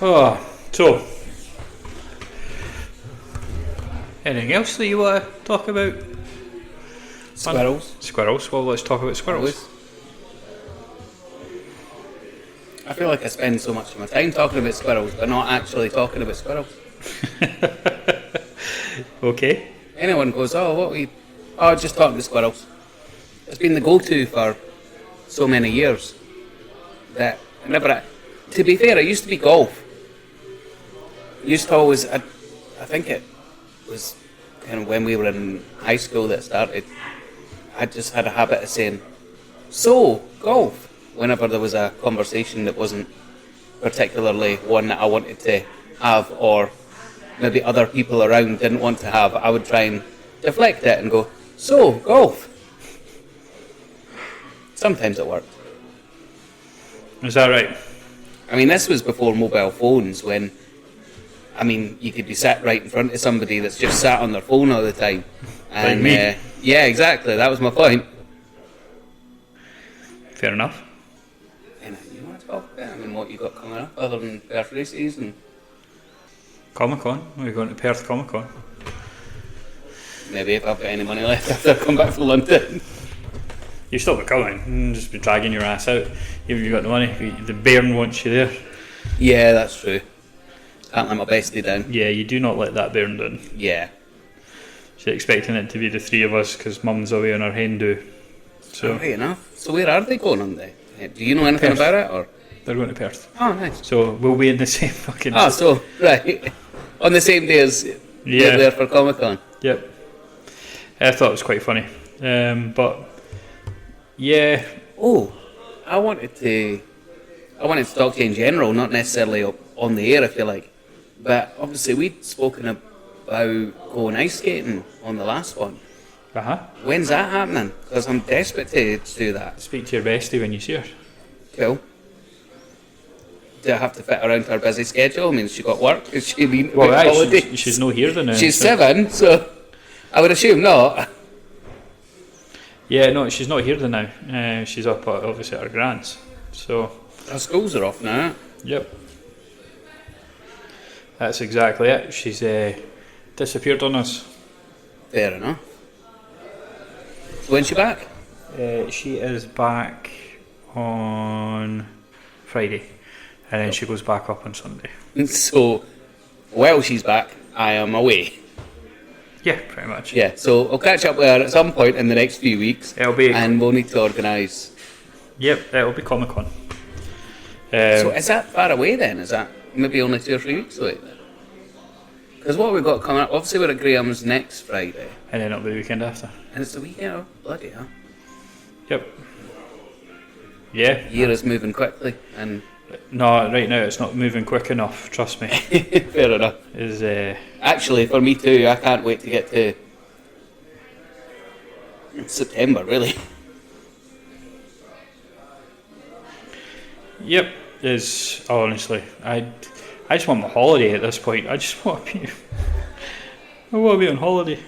Oh, so. Anything else that you want to talk about? Squirrels. Squirrels. Well, let's talk about squirrels. Always. I feel like I spend so much of my time talking about squirrels, but not actually talking about squirrels. Okay. Anyone goes, oh, what we... Oh, just talking about squirrels. It's been the go-to for so many years that I never... To be fair, it used to be golf. Used to always... I think it was kind of when we were in high school that started. I just had a habit of saying, so, golf, whenever there was a conversation that wasn't particularly one that I wanted to have, or maybe other people around didn't want to have. I would try and deflect it and go, so, golf. Sometimes it worked. Is that right? I mean, this was before mobile phones, when, I mean, you could be sat right in front of somebody that's just sat on their phone all the time. And, Like me. yeah, exactly, that was my point. Fair enough. Anything you want to talk about? I mean, what you got coming up other than Perth races and Comic-Con. We're going to Perth Comic-Con. maybe if I've got any money left after I come back from London. You've still got coming. Just be dragging your ass out. Even if you've got the money. The bairn wants you there. Yeah, that's true. Can't let my bestie down. Yeah, you do not let that bairn down. Yeah. she's expecting it to be the three of us because Mum's away on her hen do. So Right enough. So where are they going on the? Do you know anything Perth. about it, or? they're going to Perth. Oh, nice. So we'll be in the same fucking. Oh, so right on the same day as Yeah. you're there for Comic Con. Yep. I thought it was quite funny, but yeah. Oh, I wanted to talk to you in general, not necessarily on the air, if you like. But obviously, we'd spoken about going ice skating on the last one. When's that happening? Because I'm desperate to do that. Speak to your bestie when you see her. Cool. Do I have to fit around her busy schedule? I mean, she got work. Is she been on holiday? She's no here then. She's 7, so I would assume not. Yeah, no, she's not here then now. She's up obviously at her grand's. So. Her schools are off now. Yep. That's exactly it. She's disappeared on us. Fair enough. So when's she back? She is back on Friday, and then she goes back up on Sunday. So, while she's back, I am away. Yeah, pretty much. Yeah, so I'll catch up with her at some point in the next few weeks. It'll be. And we'll need to organise. Yep, it'll be Comic Con. So is that far away then? Is that maybe only 2 or 3 weeks away then? Because what we've got coming up, obviously we're at Graham's next Friday. And then it'll be the weekend after. And it's the weekend, oh, bloody hell. Yep. Yeah. Year is moving quickly, and... No, right now it's not moving quick enough, trust me. Fair enough. Actually, for me too, I can't wait to get to September, Yep, honestly, I just want my holiday at this point. I just want to be... I want to be on holiday.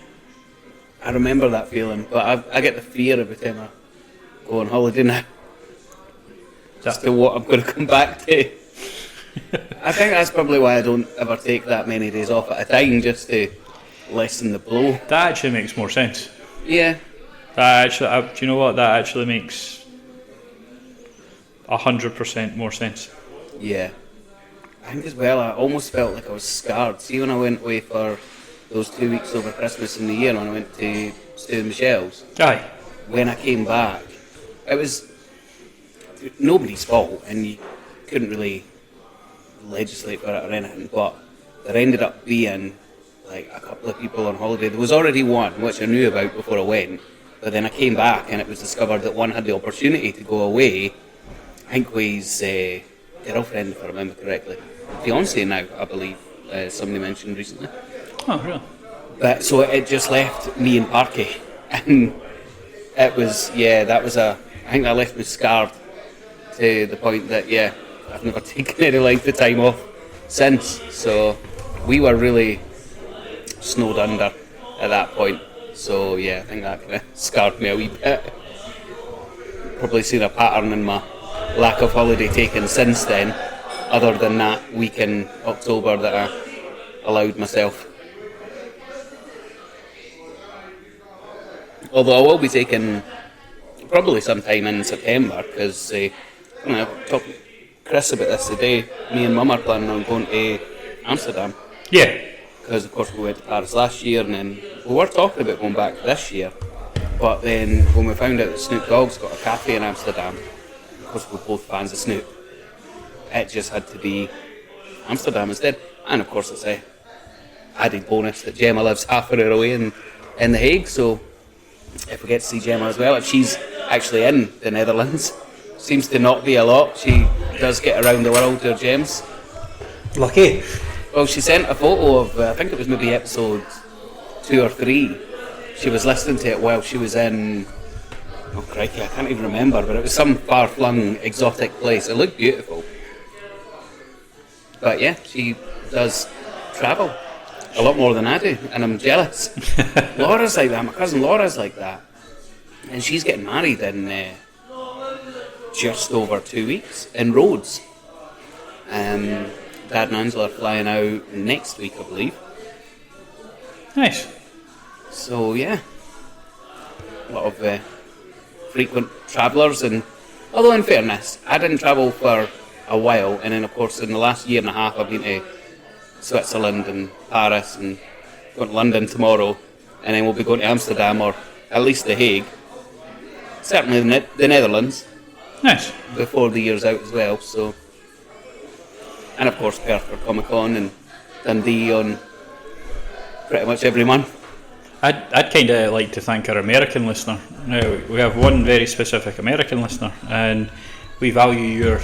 I remember that feeling, but I get the fear every time I go on holiday now. As to what I'm going to come back to. I think that's probably why I don't ever take that many days off at a time, just to lessen the blow. That actually makes more sense. Yeah. That actually, do you know what? That actually makes 100% more sense. Yeah. I think as well, I almost felt like I was scarred. See, when I went away for those 2 weeks over Christmas and New Year, when I went to stay with Michelle's. Aye. When I came back, it was nobody's fault, and you couldn't really legislate for it or anything, but there ended up being like a couple of people on holiday. There was already one, which I knew about before I went, but then I came back and it was discovered that one had the opportunity to go away. I think was girlfriend, if I remember correctly. Fiancé now, I believe, somebody mentioned recently. Oh, really? But so it just left me and Parky, and it was, I think that left me scarred to the point that, I've never taken any length of time off since. So we were really snowed under at that point. So I think that kind of scarred me a wee bit. Probably seen a pattern in my lack of holiday taken since then, other than that week in October that I allowed myself. Although I will be taking probably sometime in September, because I talked to Chris about this today. Me and Mum are planning on going to Amsterdam. Yeah. Because of course we went to Paris last year, and then we were talking about going back this year. But then when we found out that Snoop Dogg's got a cafe in Amsterdam, of course we're both fans of Snoop, it just had to be Amsterdam instead. And of course it's a added bonus that Gemma lives half an hour away in The Hague, so if we get to see Gemma as well, if she's actually in the Netherlands, seems to not be a lot. She does get around the world, her Gems. Lucky. Well, she sent a photo of, I think it was maybe episode 2 or 3. She was listening to it while she was in, oh crikey, I can't even remember, but it was some far-flung exotic place. It looked beautiful. But yeah, she does travel a lot more than I do, and I'm jealous. Laura's like that, my cousin Laura's like that. And she's getting married in just over 2 weeks in Rhodes. Dad and Angela are flying out next week, I believe. Nice. So yeah, a lot of frequent travellers, and although in fairness, I didn't travel for a while, and then of course in the last year and a half I've been to Switzerland and Paris and going to London tomorrow, and then we'll be going to Amsterdam or at least The Hague. Certainly the Netherlands. Nice. Before the year's out as well. So, and of course Perth for Comic Con and Dundee on pretty much every month. I'd kind of like to thank our American listener. Now, we have one very specific American listener, and we value your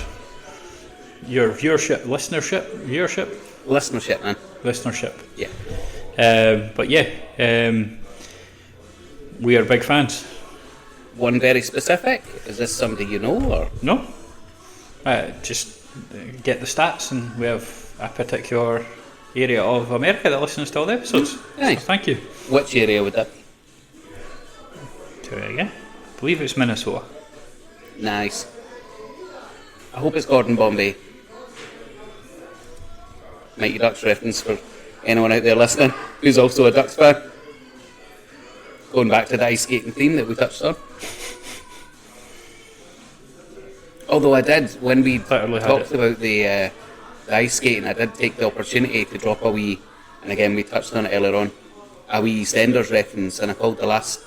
viewership, listenership, man. Listenership. Yeah. But yeah, we are big fans. One very specific? Is this somebody you know, or? No. Just get the stats, and we have a particular area of America that listens to all the episodes. Nice. So thank you. Which area would that be? Do it again. I believe it's Minnesota. Nice. I hope it's Gordon Bombay. Mighty Ducks reference for anyone out there listening who's also a Ducks fan. Going back to the ice skating theme that we touched on. Although I did, when we talked about the ice skating, I did take the opportunity to drop a wee, and again we touched on it earlier on, a wee EastEnders reference, and I called the last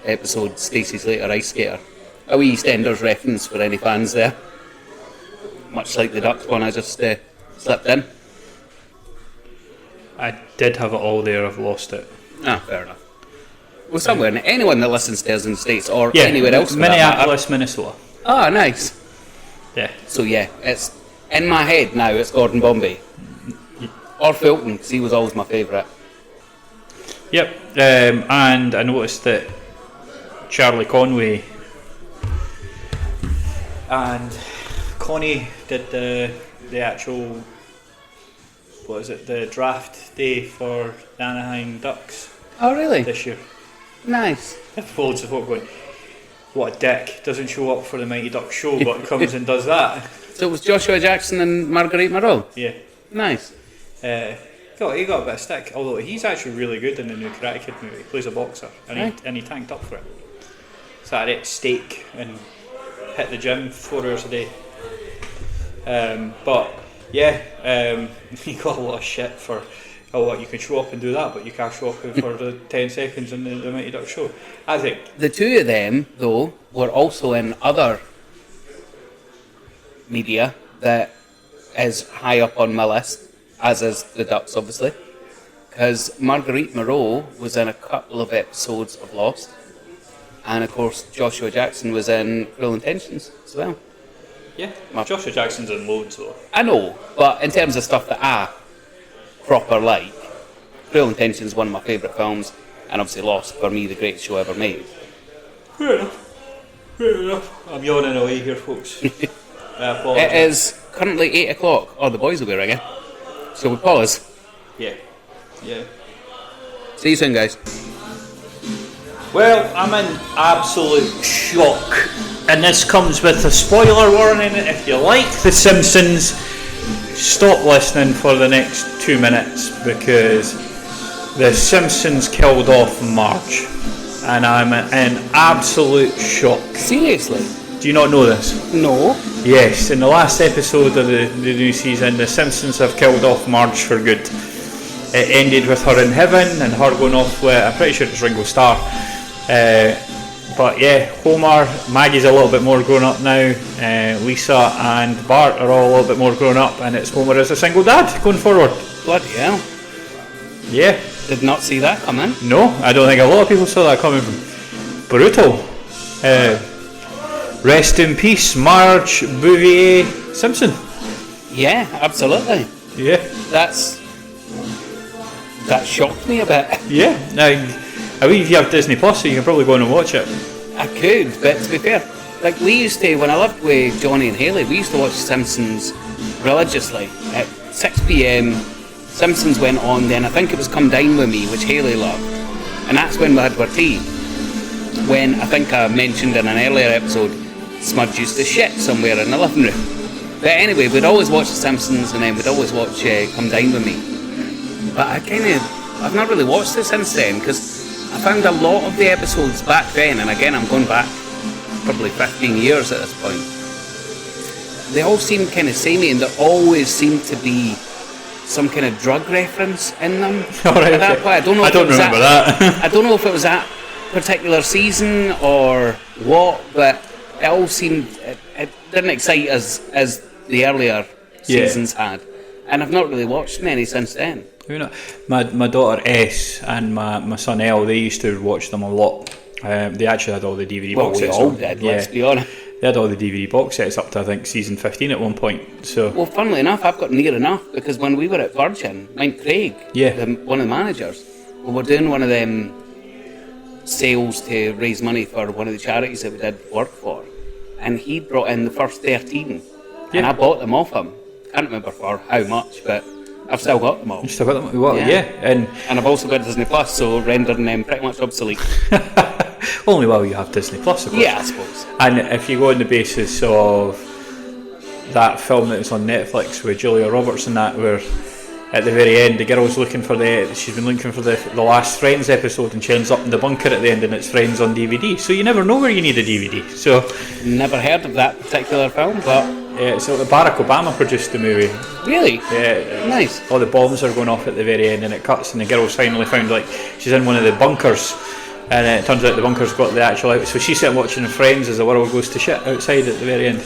episode Stacey Slater Ice Skater. A wee EastEnders reference for any fans there. Much like the Ducks one I just slipped in. I did have it all there, I've lost it. Ah, fair enough. Well, somewhere, anyone that listens to us in the States or anywhere else. Minneapolis, Minnesota. Ah, nice. Yeah. So yeah, it's in my head now, it's Gordon Bombay. Or Fulton, because he was always my favourite. Yep, and I noticed that Charlie Conway and Connie did the actual, what is it, the draft day for the Anaheim Ducks. Oh really? This year. Nice. Loads of folk going, what a dick, doesn't show up for the Mighty Ducks show but comes and does that. So it was Joshua Jackson and Marguerite Moreau? Yeah. Nice. He got a bit of stick, although he's actually really good in the new Karate Kid movie. He plays a boxer, and he tanked up for it. So I'd eat steak and hit the gym 4 hours a day. But yeah, he got a lot of shit for, oh what, you can show up and do that, but you can't show up for the 10 seconds in the Mighty Ducks show. I think the two of them, though, were also in other media that is high up on my list, as is the Ducks, obviously. Because Marguerite Moreau was in a couple of episodes of Lost, and of course Joshua Jackson was in Cruel Intentions as well. Yeah, Joshua Jackson's in loads though. I know, but in terms of stuff that I proper like, Cruel Intentions is one of my favourite films, and obviously Lost, for me, the greatest show ever made. Fair enough. I'm yawning away here, folks. It is currently 8 o'clock. Oh, the boys will be ringing. Shall we pause? Yeah. See you soon, guys. Well, I'm in absolute shock, and this comes with a spoiler warning. If you like The Simpsons, stop listening for the next 2 minutes, because The Simpsons killed off Marge, and I'm in absolute shock. Seriously? Do you not know this? No. Yes, in the last episode of the new season, The Simpsons have killed off Marge for good. It ended with her in heaven and her going off with, I'm pretty sure it's Ringo Starr. But yeah, Homer, Maggie's a little bit more grown up now, Lisa and Bart are all a little bit more grown up, and it's Homer as a single dad going forward. Bloody hell. Yeah. Did not see that coming. No, I don't think a lot of people saw that coming from. Brutal. Rest in peace, Marge Bouvier Simpson. Yeah, absolutely. Yeah. That shocked me a bit. Yeah. Now, I mean, if you have Disney Plus, so you can probably go in and watch it. I could, but to be fair, like we used to, when I lived with Johnny and Haley, we used to watch Simpsons religiously. At 6 p.m, Simpsons went on, then I think it was Come Dine With Me, which Haley loved. And that's when we had our tea. When I think I mentioned in an earlier episode, Smudge used to shit somewhere in the living room. But anyway, we'd always watch The Simpsons, and then we'd always watch Come Dine With Me. But I've not really watched it since then, because I found a lot of the episodes back then, and again I'm going back probably 15 years at this point, they all seemed kind of samey, and there always seemed to be some kind of drug reference in them. All right, At that okay. point. I don't know. I if don't it was remember that. I don't know if it was that particular season or what, but it all seemed it didn't excite us as the earlier seasons had, and I've not really watched many since then. You know, my daughter S and my son L, they used to watch them a lot. They actually had all the DVD Well, box we sets. all on. did. Yeah. Let's be honest. They had all the DVD box sets up to I think season 15 at one point. So Well, funnily enough, I've got near enough because when we were at Virgin, Mike Craig, Yeah. one of the managers, we were doing one of them sales to raise money for one of the charities that we did work for, and he brought in the first 13, and Yeah. I bought them off him. Can't remember for how much, but I've still got them all. you still got them? Well, Yeah. yeah, and And I've also got Disney Plus, so rendering them pretty much obsolete. only while you have Disney Plus, of course. Yeah, I suppose. And if you go on the basis of that film that was on Netflix with Julia Roberts and that, where at the very end the girl's looking for she's been looking for the last Friends episode, and she ends up in the bunker at the end, and it's Friends on DVD. So you never know where you need a DVD. So Never heard of that particular film, but so Barack Obama produced the movie. really, Yeah, nice. all the bombs are going off at the very end, and it cuts, and the girl's finally found like she's in one of the bunkers, and it turns out the bunker's got the actual out. So she's sitting watching Friends as the world goes to shit outside at the very end.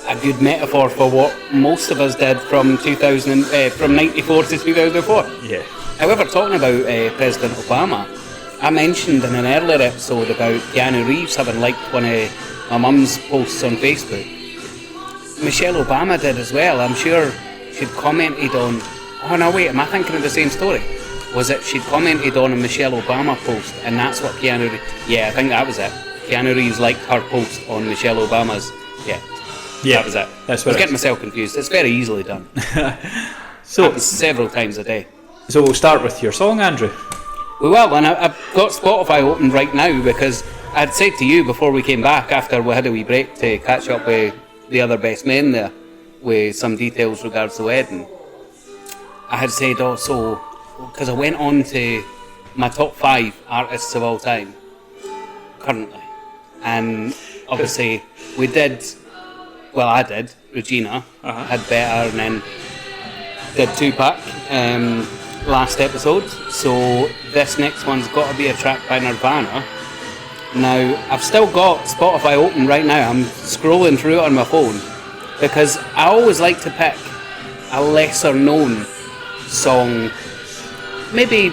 A good metaphor for what most of us did from 2000, from '94 to 2004. Yeah. However, talking about President Obama, I mentioned in an earlier episode about Keanu Reeves having liked one of my mum's posts on Facebook. Michelle Obama did as well. I'm sure she'd commented on. Oh no, wait, am I thinking of the same story? Was it she'd commented on a Michelle Obama post, and that's what Keanu Reeves... Yeah, I think that was it. Keanu Reeves liked her post on Michelle Obama's... Yeah, Yeah, that was it. that's I was what it getting myself confused. It's very easily done. So, Happens several times a day. so we'll start with your song, Andrew. We will, and I've got Spotify open right now because I'd said to you before we came back, after we had a wee break to catch up with the other best men there, with some details regards the wedding. I had said also, because I went on to my top 5 artists of all time, currently, and obviously we did, well I did, Regina, had Better, and then did Tupac last episode, so this next one's got to be a track by Nirvana. Now, I've still got Spotify open right now, I'm scrolling through it on my phone, because I always like to pick a lesser known song, maybe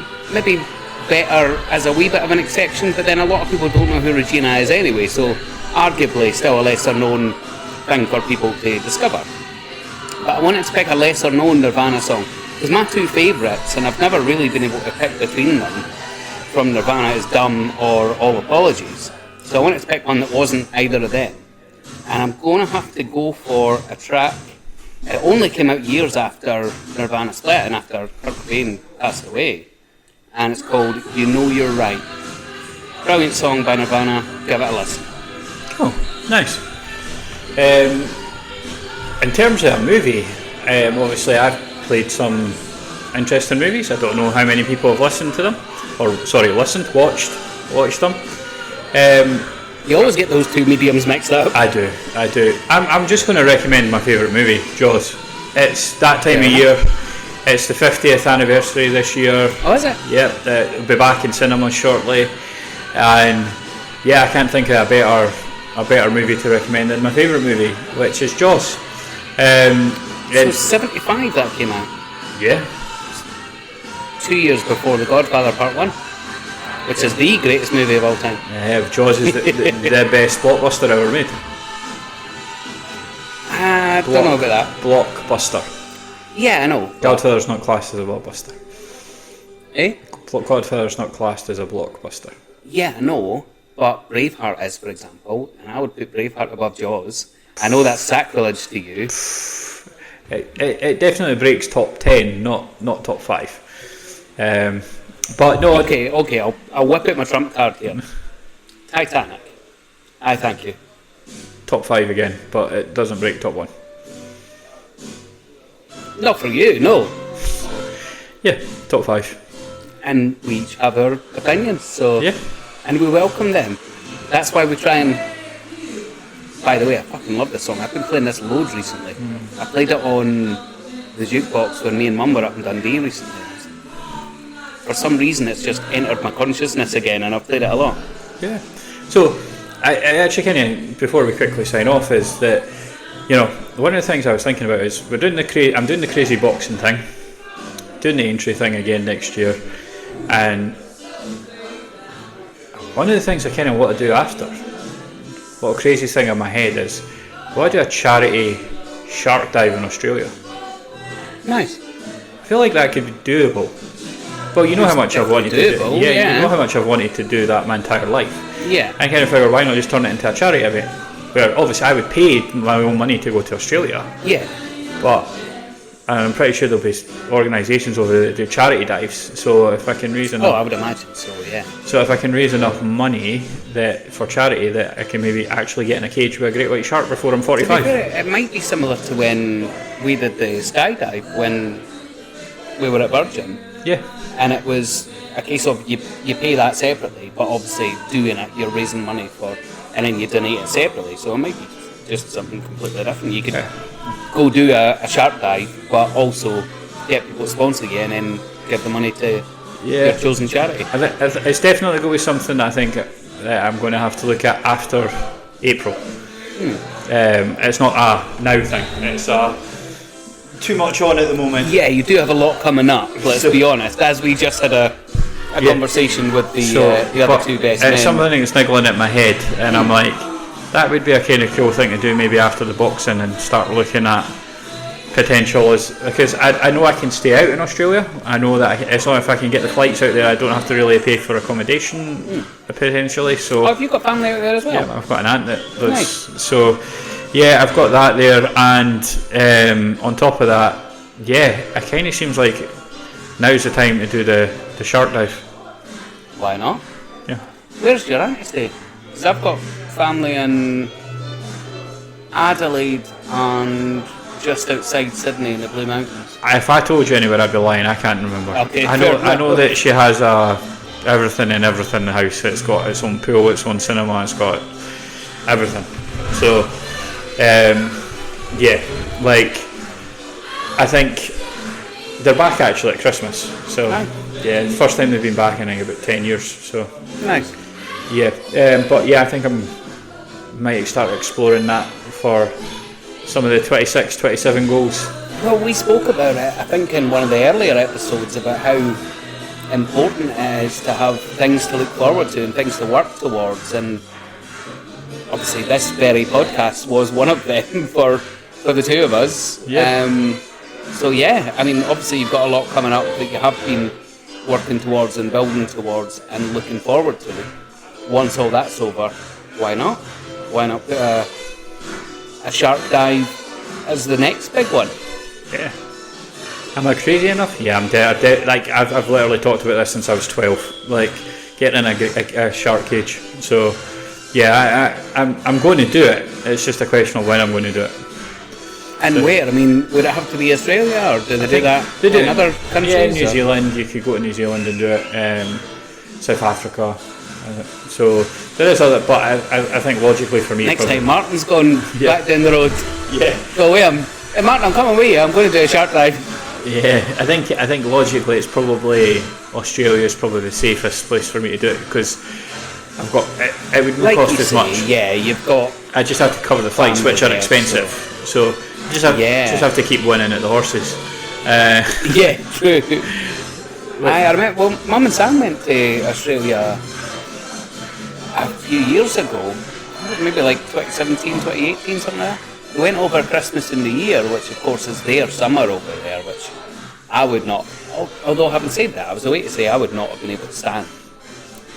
Better as a wee bit of an exception, but then a lot of people don't know who Regina is anyway, so arguably still a lesser known thing for people to discover. But I wanted to pick a lesser known Nirvana song, because my 2 favourites, and I've never really been able to pick between them from Nirvana, is Dumb or All Apologies. So I wanted to pick one that wasn't either of them. And I'm going to have to go for a track. It only came out years after Nirvana split and after Kurt Cobain passed away. And it's called You Know You're Right. Brilliant song by Nirvana, give it a listen. Oh, nice. In terms of a movie, obviously I've played some interesting movies. I don't know how many people have listened to them, watched them. You always get those 2 mediums mixed up. I do. I'm just going to recommend my favourite movie, Jaws. It's that time of year. It's the 50th anniversary this year. Oh, is it? Yep, it'll be back in cinemas shortly, and yeah, I can't think of a better movie to recommend than my favourite movie, which is Jaws. So 75 that came out. Yeah. 2 years before The Godfather Part 1, which is the greatest movie of all time. Yeah, Jaws is the best blockbuster ever made. I don't know about that. Blockbuster. Yeah, I know. Godfather's not classed as a blockbuster. Eh? Godfather's not classed as a blockbuster. Yeah, I know. But Braveheart is, for example, and I would put Braveheart above Jaws. I know that's sacrilege to you. It definitely breaks top 10, not top 5. But no. Okay, I'll whip out my trump card here. Titanic. I thank you. Top 5 again, but it doesn't break top 1. Not for you, no. Yeah, top 5. And we each have our opinions, so... Yeah. And we welcome them. That's why we try and... By the way, I fucking love this song. I've been playing this loads recently. I played it on the jukebox when me and Mum were up in Dundee recently. For some reason, it's just entered my consciousness again, and I've played it a lot. Yeah. So, I actually kind of, before we quickly sign off, is that, you know, one of the things I was thinking about is I'm doing the crazy boxing thing, doing the entry thing again next year, and one of the things I kind of want to do after, what a crazy thing in my head is, I want to do a charity shark dive in Australia. Nice. I feel like that could be doable. Well, you know how much I've wanted to do. Yeah, you know how much I've wanted to do that my entire life. Yeah. I kind of figure, why not just turn it into a charity event? Where obviously I would pay my own money to go to Australia. Yeah. But I'm pretty sure there'll be organisations over there that do charity dives. So if I can raise enough, I would imagine so. Yeah. So if I can raise enough money for charity that I can maybe actually get in a cage with a great white shark before I'm 45. It might be similar to when we did the skydive when we were at Virgin. Yeah. And it was a case of you pay that separately, but obviously doing it, you're raising money for, and then you donate it separately. So it might be just something completely different. You could go do a shark dive, but also get people to sponsor you and then give the money to your chosen charity. It's definitely going to be something that I think that I'm going to have to look at after April. It's not a now thing. It's a too much on at the moment. Yeah, you do have a lot coming up, let's be honest, as we just had a conversation with the other two best men. It's something that's niggling at my head, and I'm like, that would be a kind of cool thing to do maybe after the boxing and start looking at potential, because I know I can stay out in Australia. I know that as long as I can get the flights out there, I don't have to really pay for accommodation potentially. So have you got family out there as well? Yeah, I've got an aunt that lives. Nice. So yeah, I've got that there, and on top of that, it kind of seems like now's the time to do the shark dive. Why not? Yeah. Where's your aunt stay? Because I've got family in Adelaide and just outside Sydney in the Blue Mountains. If I told you anywhere, I'd be lying. I can't remember. Okay, I know that she has everything in the house. It's got its own pool, its own cinema, it's got everything. So, I think they're back actually at Christmas. So, the first time they've been back in about 10 years. So, nice. I think I might start exploring that for some of the 26, 27 goals. Well, we spoke about it, I think, in one of the earlier episodes about how important it is to have things to look forward to and things to work towards, and obviously this very podcast was one of them for the two of us. Obviously you've got a lot coming up that you have been working towards and building towards and looking forward to. Once all that's over, why not put a shark dive as the next big one? Yeah. Am I crazy enough? Yeah, I'm dead. Like I've literally talked about this since I was 12. Like getting in a shark cage. So yeah, I'm going to do it. It's just a question of when I'm going to do it. And where? I mean, would it have to be Australia, or do they do that in other countries? Yeah, New Zealand. You could go to New Zealand and do it. South Africa. So there is other, but I think logically for me, next time Martin's gone back down the road. Yeah. Go away. Hey Martin, I'm coming with you. I'm going to do a shark dive. Yeah, I think logically it's probably Australia is probably the safest place for me to do it, because I've got it would not cost as much. Yeah, you've got. I just have to cover the flights, which are expensive. So you just have to keep winning at the horses. Yeah, true. I remember. Well, Mum and Sam went to Australia a few years ago, maybe like 2017, 2018, something like that. They went over Christmas in the year, which of course is their summer over there, which I would not, although having said that, I was away to say I would not have been able to stand.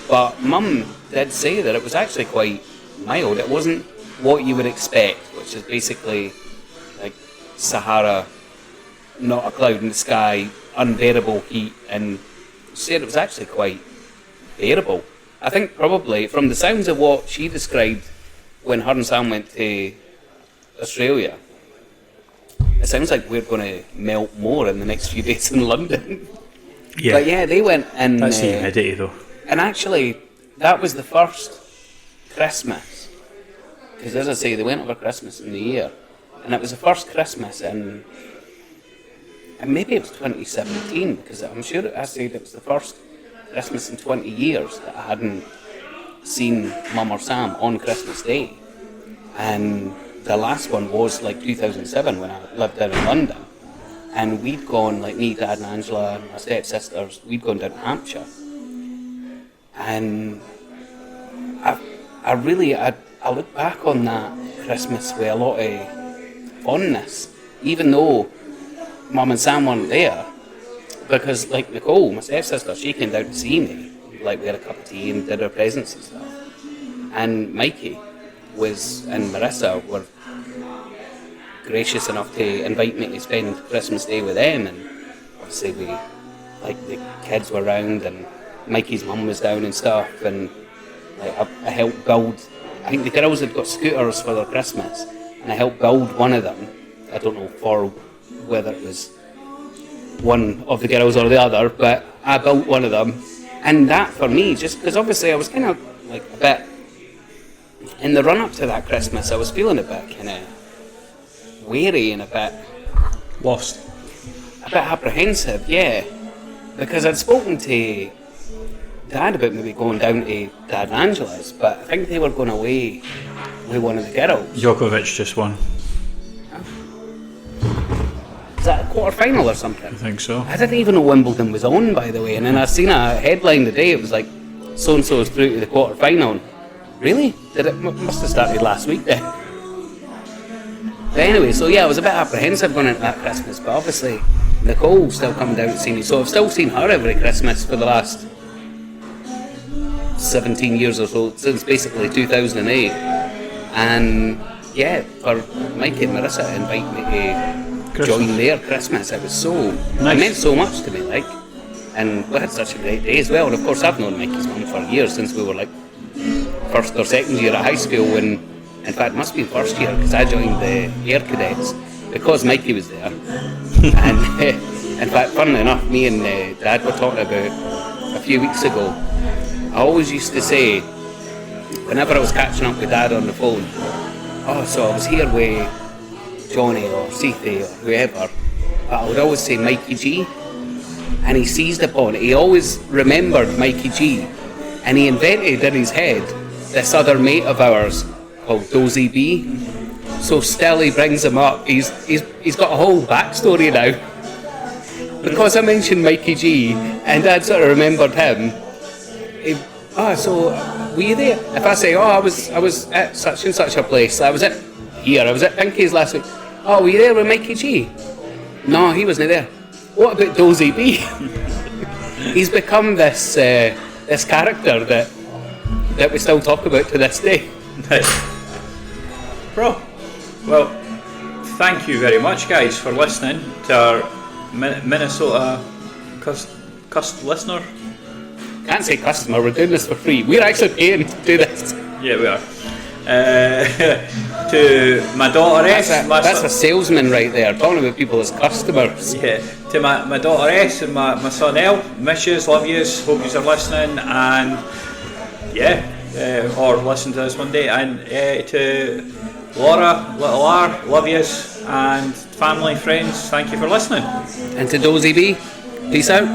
But Mum did say that it was actually quite mild. It wasn't what you would expect, which is basically like Sahara, not a cloud in the sky, unbearable heat, and said it was actually quite bearable. I think probably from the sounds of what she described when her and Sam went to Australia, it sounds like we're going to melt more in the next few days in London. Yeah. But yeah, they went and... That's the humidity though. And actually, that was the first Christmas. Because as I say, they went over Christmas in the year. And it was the first Christmas in and maybe it was 2017, because I'm sure I said it was the first Christmas in 20 years that I hadn't seen Mum or Sam on Christmas Day. And the last one was like 2007 when I lived down in London. And we'd gone, like me, Dad and Angela, and my stepsisters, we'd gone down to Hampshire. And I look back on that Christmas with a lot of fondness, even though Mum and Sam weren't there. Because, like Nicole, my stepsister, she came down to see me. Like, we had a cup of tea and did our presents and stuff. And Mikey and Marissa were gracious enough to invite me to spend Christmas Day with them. And obviously, the kids were around, and Mikey's mum was down and stuff. And like, I helped build. I think the girls had got scooters for their Christmas, and I helped build one of them. I don't know for whether it was one of the girls or the other, but I built one of them. And that for me, just because obviously I was kind of like a bit, in the run up to that Christmas, I was feeling a bit kind of wary and a bit lost, a bit apprehensive, yeah. Because I'd spoken to Dad about maybe going down to Dad and Angela's, but I think they were going away with one of the girls. Djokovic just won. Is that a quarter-final or something? I think so. I didn't even know Wimbledon was on, by the way, and then I seen a headline today, it was like, so-and-so is through to the quarter-final. Really? Must have started last week then. But anyway, so yeah, I was a bit apprehensive going into that Christmas, but obviously Nicole's still coming down to see me, so I've still seen her every Christmas for the last 17 years or so, since basically 2008. And yeah, for Mikey and Marissa to invite me to join their Christmas, it was so, nice. It meant so much to me, like, and we had such a great day as well. And of course I've known Mikey's mum for years, since we were like first or second year at high school, when in fact it must be first year, because I joined the Air Cadets because Mikey was there. And in fact, funnily enough, me and Dad were talking about a few weeks ago, I always used to say, whenever I was catching up with Dad on the phone, oh, so I was here with Johnny or Seethy or whoever, but I would always say Mikey G, and he seized upon it. He always remembered Mikey G, and he invented in his head this other mate of ours called Dozey B. So still he brings him up. He's got a whole backstory now. Because I mentioned Mikey G, and Dad sort of remembered him. So were you there? If I say, I was at such and such a place, I was at Pinky's last week. Oh, were you there with Mikey G? No, he wasn't there. What about Dozey B? He's become this character that we still talk about to this day. Bro, well, thank you very much, guys, for listening to our Minnesota listener. Can't say customer, we're doing this for free. We're actually paying to do this. Yeah, we are. To my daughter S. That's a salesman right there, talking about people as customers. Yeah, to my daughter S and my son L, miss yous, love yous, hope yous are listening, and or listen to this one day. And to Laura, little R, love yous, and family, friends, thank you for listening. And to Dozey B, peace out.